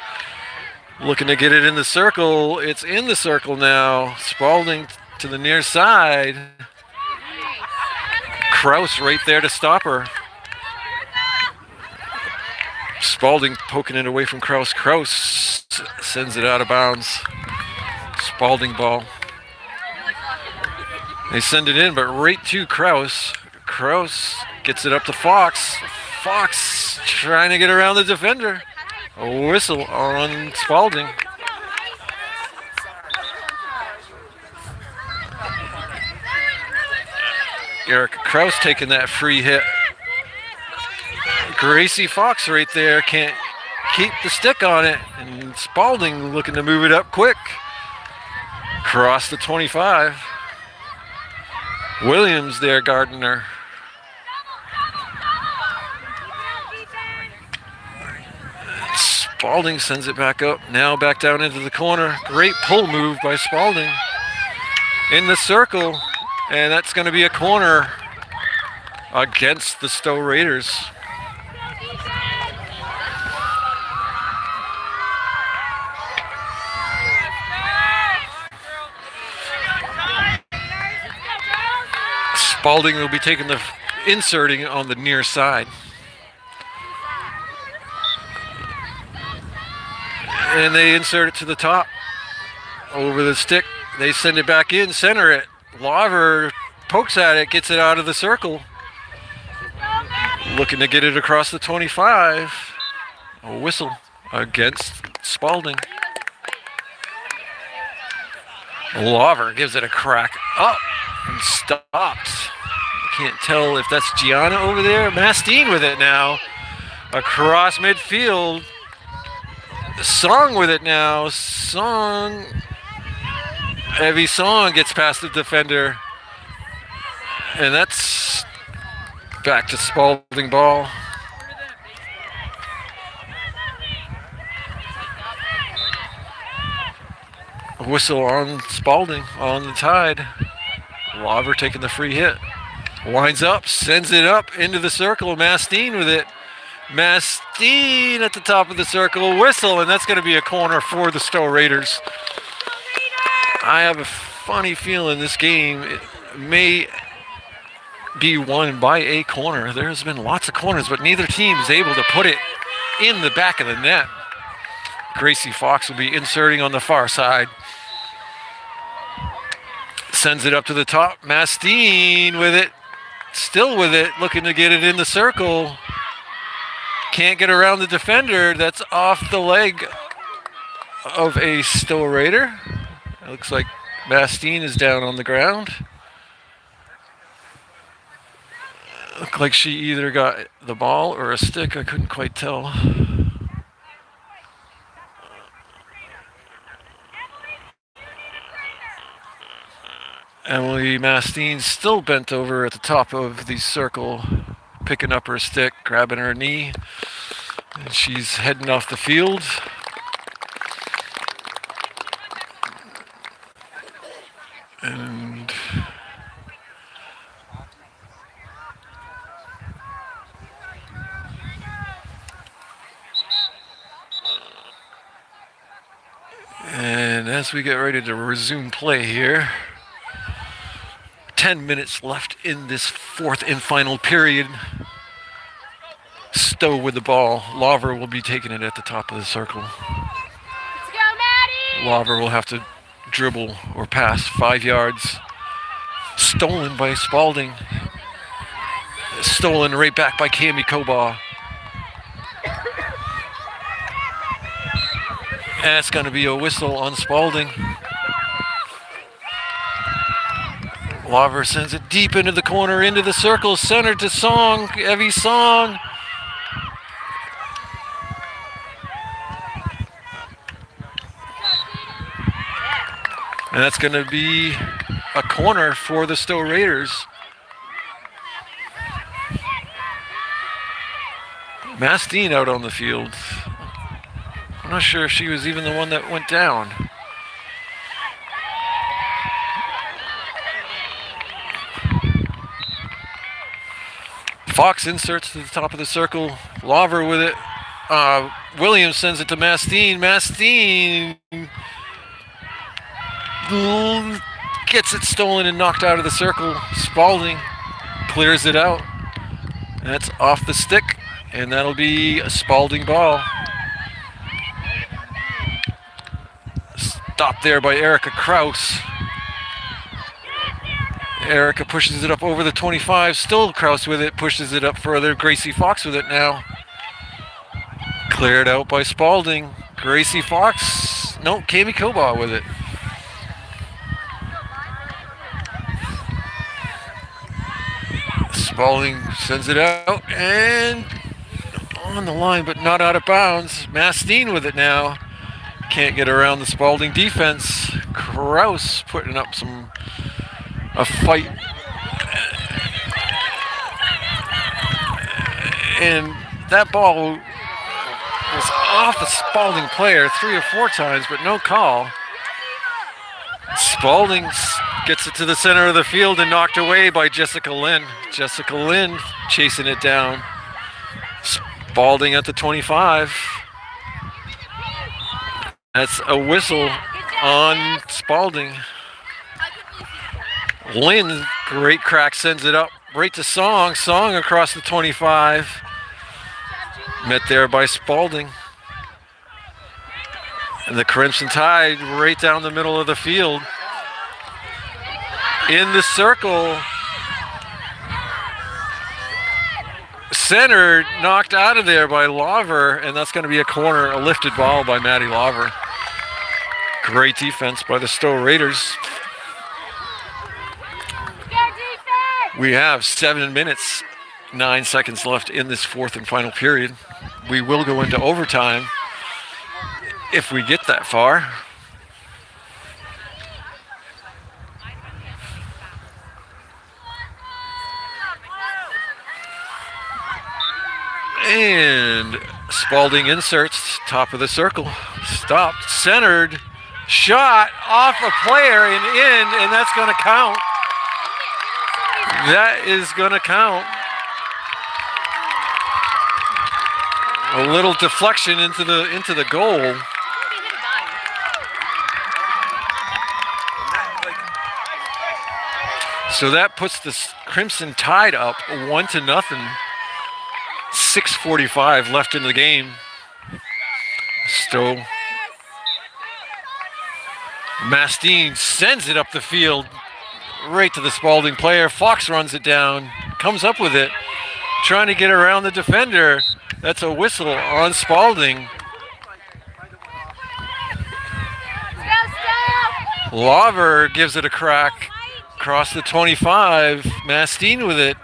Looking to get it in the circle. It's in the circle now. Spaulding to the near side. Kraus right there to stop her. Spaulding poking it away from Kraus. Kraus sends it out of bounds. Spaulding ball. They send it in, but right to Kraus. Kraus gets it up to Fox. Fox trying to get around the defender. A whistle on Spaulding. Eric Kraus taking that free hit. Gracie Fox right there can't keep the stick on it, and Spaulding looking to move it up quick. Cross the 25. Williams there, Gardner. Spaulding sends it back up, now back down into the corner. Great pull move by Spaulding. In the circle, and that's going to be a corner against the Stowe Raiders. Spaulding will be taking the inserting on the near side. And they insert it to the top. Over the stick. They send it back in, center it. Laver pokes at it, gets it out of the circle. Looking to get it across the 25. A whistle against Spaulding. Laver gives it a crack up and stops. Can't tell if that's Gianna over there. Mastine with it now. Across midfield. Song with it now. Song. Heavy Song gets past the defender. And that's back to Spaulding ball. A whistle on Spaulding on the Tide. Laver taking the free hit. Winds up, sends it up into the circle. Mastine with it. Mastine at the top of the circle. Whistle, and that's going to be a corner for the Stowe Raiders. I have a funny feeling this game may be won by a corner. There's been lots of corners, but neither team is able to put it in the back of the net. Gracie Fox will be inserting on the far side. Sends it up to the top. Mastine with it. Still with it, looking to get it in the circle. Can't get around the defender. That's off the leg of a Stowe Raider. It looks like Mastine is down on the ground. Looked like she either got the ball or a stick. I couldn't quite tell. Emily Mastine still bent over at the top of the circle, picking up her stick, grabbing her knee. And she's heading off the field. And as we get ready to resume play here, 10 minutes left in this fourth and final period. Stowe with the ball. Laver will be taking it at the top of the circle. Let's go, Maddie! Laver will have to dribble or pass 5 yards. Stolen by Spaulding. Stolen right back by Cami Kobaugh. And it's going to be a whistle on Spaulding. Laver sends it deep into the corner, into the circle, center to Song, heavy Song. And that's going to be a corner for the Stowe Raiders. Mastine out on the field. I'm not sure if she was even the one that went down. Fox inserts to the top of the circle. Laver with it. Williams sends it to Mastine. Mastine gets it stolen and knocked out of the circle. Spaulding clears it out. And that's off the stick, and that'll be a Spaulding ball. Stopped there by Erica Kraus. Erica pushes it up over the 25. Still Kraus with it. Pushes it up further. Gracie Fox with it now. Cleared out by Spaulding. Gracie Fox. No, Kami Koba with it. Spaulding sends it out and on the line, but not out of bounds. Mastine with it now. Can't get around the Spaulding defense. Kraus putting up a fight. And that ball was off the Spaulding player 3 or 4 times, but no call. Spaulding gets it to the center of the field and knocked away by Jessica Lynn. Jessica Lynn chasing it down. Spaulding at the 25. That's a whistle on Spaulding. Lynn, great crack, sends it up right to Song. Song across the 25. Met there by Spaulding. And the Crimson Tide right down the middle of the field. In the circle. Centered, knocked out of there by Laver, and that's going to be a corner, a lifted ball by Maddie Laver. Great defense by the Stowe Raiders. We have 7 minutes, 9 seconds left in this 4th and final period. We will go into overtime if we get that far. And Spaulding inserts, top of the circle, stopped, centered, shot off a player and in, and that's going to count. That is going to count. A little deflection into the goal. So that puts the Crimson Tide up 1-0. 6:45 left in the game. Stowe. Mastine sends it up the field right to the Spaulding player. Fox runs it down, comes up with it, trying to get around the defender. That's a whistle on Spaulding. Laver gives it a crack across the 25. Mastine with it.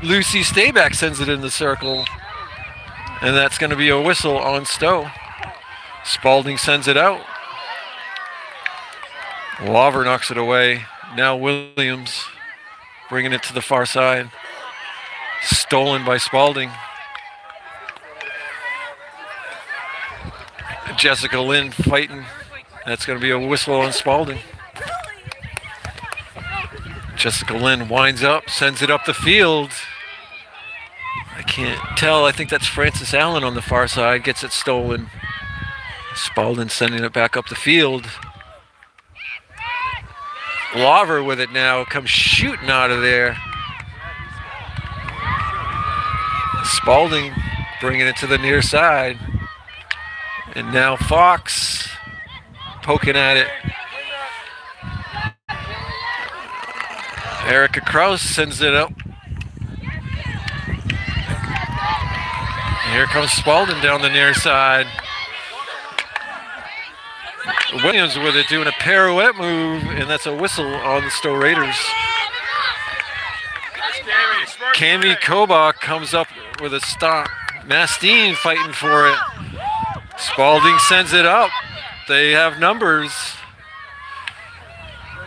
Lucy Stayback sends it in the circle. And that's going to be a whistle on Stowe. Spaulding sends it out. Laver knocks it away. Now Williams bringing it to the far side. Stolen by Spaulding. Jessica Lynn fighting. That's going to be a whistle on Spaulding. Jessica Lynn winds up, sends it up the field. I can't tell. I think that's Frances Allen on the far side. Gets it stolen. Spaulding sending it back up the field. Laver with it now. Comes shooting out of there. Spaulding bringing it to the near side. And now Fox poking at it. Erica Kraus sends it up. Here comes Spaulding down the near side. Williams with it, doing a pirouette move, and that's a whistle on the Stowe Raiders. Kami Koba comes up with a stop. Mastine fighting for it. Spaulding sends it up. They have numbers.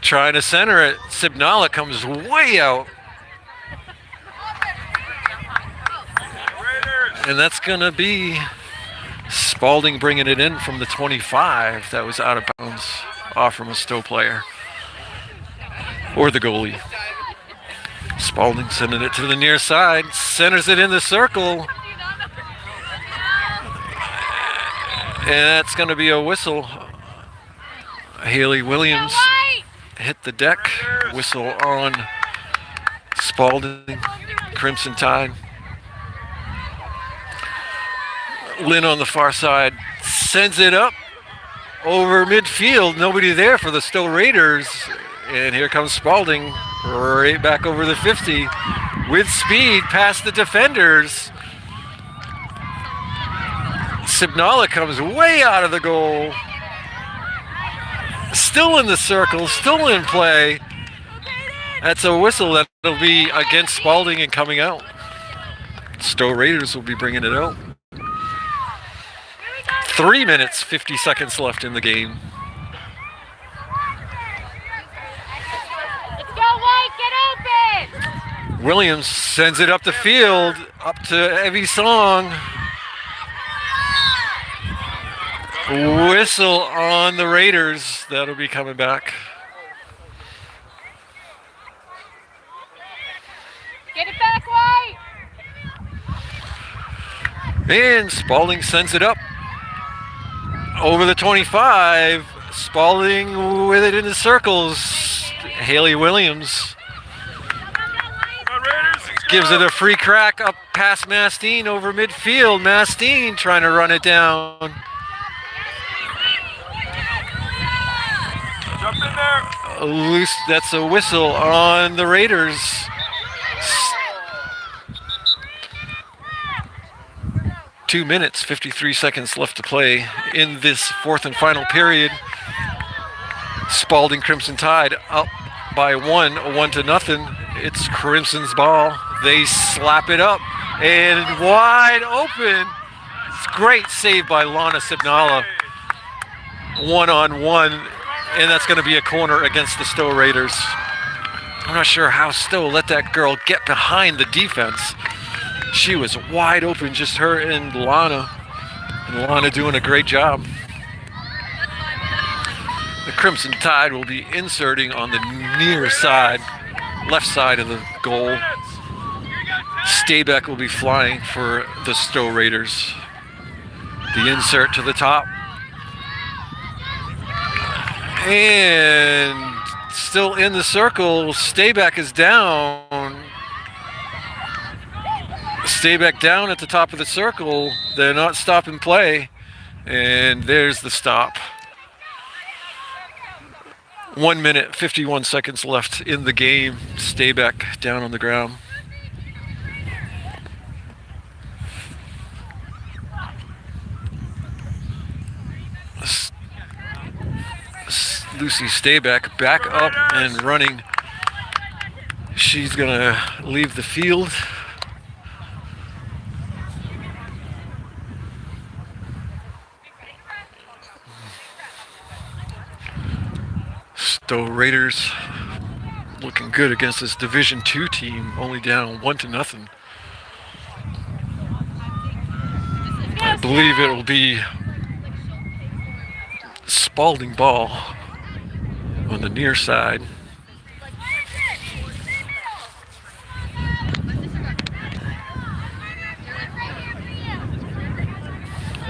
Trying to center it. Sibnala comes way out. And that's going to be Spaulding bringing it in from the 25. That was out of bounds off from a Stowe player. Or the goalie. Spaulding sending it to the near side. Centers it in the circle. And that's going to be a whistle. Haley Williams hit the deck. Whistle on Spaulding. Crimson Tide. Lynn on the far side sends it up over midfield. Nobody there for the Stowe Raiders. And here comes Spaulding right back over the 50 with speed past the defenders. Sibnala comes way out of the goal. Still in the circle, still in play. That's a whistle that'll be against Spaulding and coming out. Stowe Raiders will be bringing it out. 3 minutes, 50 seconds left in the game. Let's go, White, get open! Williams sends it up the field, up to Evie Song. Whistle on the Raiders. That'll be coming back. Get it back, White! And Spaulding sends it up over the 25. Spaulding with it in the circles. Haley Williams gives it a free crack up past Mastine over midfield. Mastine trying to run it down. Jump in there. Loose. That's a whistle on the Raiders. 2 minutes, 53 seconds left to play in this fourth and final period. Spaulding Crimson Tide up by 1-0. It's Crimson's ball. They slap it up and wide open. It's a great save by Lana Sibnala. 1-on-1, and that's going to be a corner against the Stowe Raiders. I'm not sure how Stowe let that girl get behind the defense. She was wide open, just her and Lana. And Lana doing a great job. The Crimson Tide will be inserting on the near side, left side of the goal. Stayback will be flying for the Stowe Raiders. The insert to the top. And still in the circle, Stayback is down. Stayback down at the top of the circle. They're not stopping play. And there's the stop. 1 minute, 51 seconds left in the game. Stayback down on the ground. Lucy Stayback back up and running. She's gonna leave the field. Stowe Raiders looking good against this Division II team, only down 1-0. I believe it will be Spaulding ball on the near side.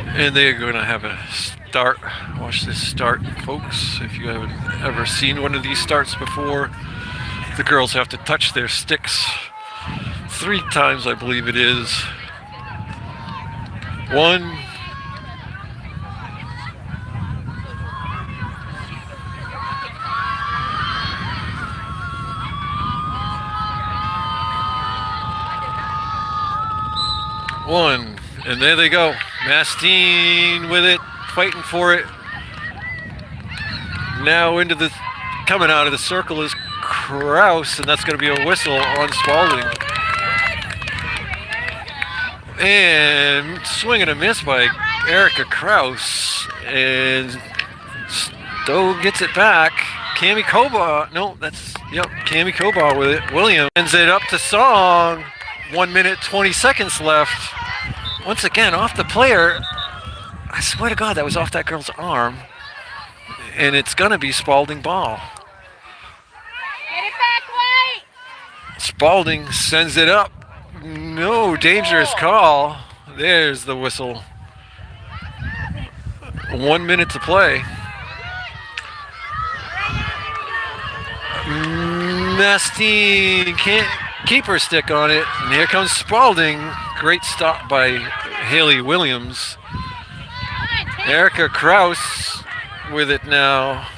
And they're going to have a start. Watch this start, folks. If you haven't ever seen one of these starts before, the girls have to touch their sticks 3 times, I believe it is. 1, 1, and there they go. Mastine with it, fighting for it. Now into the, coming out of the circle is Kraus, and that's going to be a whistle on Spaulding. And swing and a miss by Erica Kraus, and Stowe gets it back. Cami Koba, no, that's, yep, Cami Koba with it. Williams sends it up to Song. 1 minute, 20 seconds left. Once again, off the player. I swear to God, that was off that girl's arm. And it's going to be Spaulding ball. Get it back, White! Spaulding sends it up. No, dangerous call. There's the whistle. 1 minute to play. Mastine can't keep her stick on it. And here comes Spaulding. Great stop by Haley Williams. Erica Kraus with it now.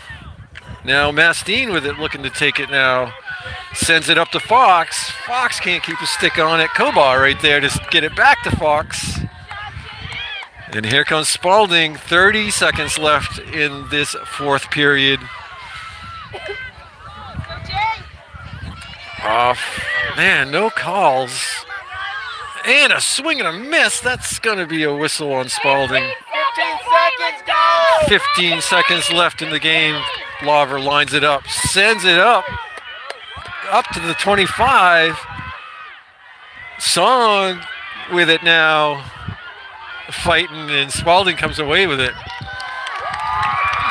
Now Mastine with it, looking to take it now. Sends it up to Fox. Fox can't keep a stick on it. Kobar right there to get it back to Fox. And here comes Spaulding. 30 seconds left in this fourth period. Off. Man, no calls. And a swing and a miss. That's going to be a whistle on Spaulding. 15 seconds, go! 15 seconds left in the game. Lauver lines it up, sends it up to the 25. Song with it now, fighting, and Spaulding comes away with it.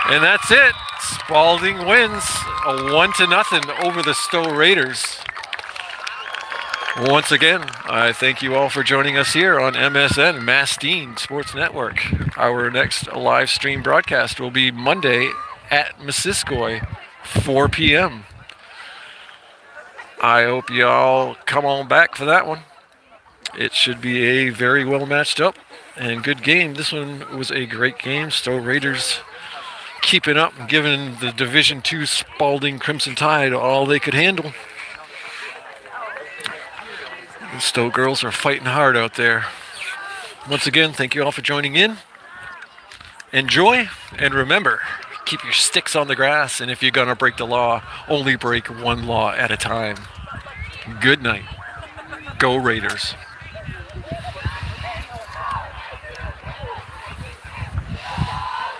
And that's it. Spaulding wins a 1-0 over the Stowe Raiders. Once again, I thank you all for joining us here on MSN Mastine Sports Network. Our next live stream broadcast will be Monday at Missisquoi, 4 p.m. I hope y'all come on back for that one. It should be a very well matched up and good game. This one was a great game. Stowe Raiders keeping up and giving the Division II Spaulding Crimson Tide all they could handle. The Stowe girls are fighting hard out there. Once again, thank you all for joining in. Enjoy, and remember, keep your sticks on the grass, and if you're going to break the law, only break one law at a time. Good night. Go Raiders.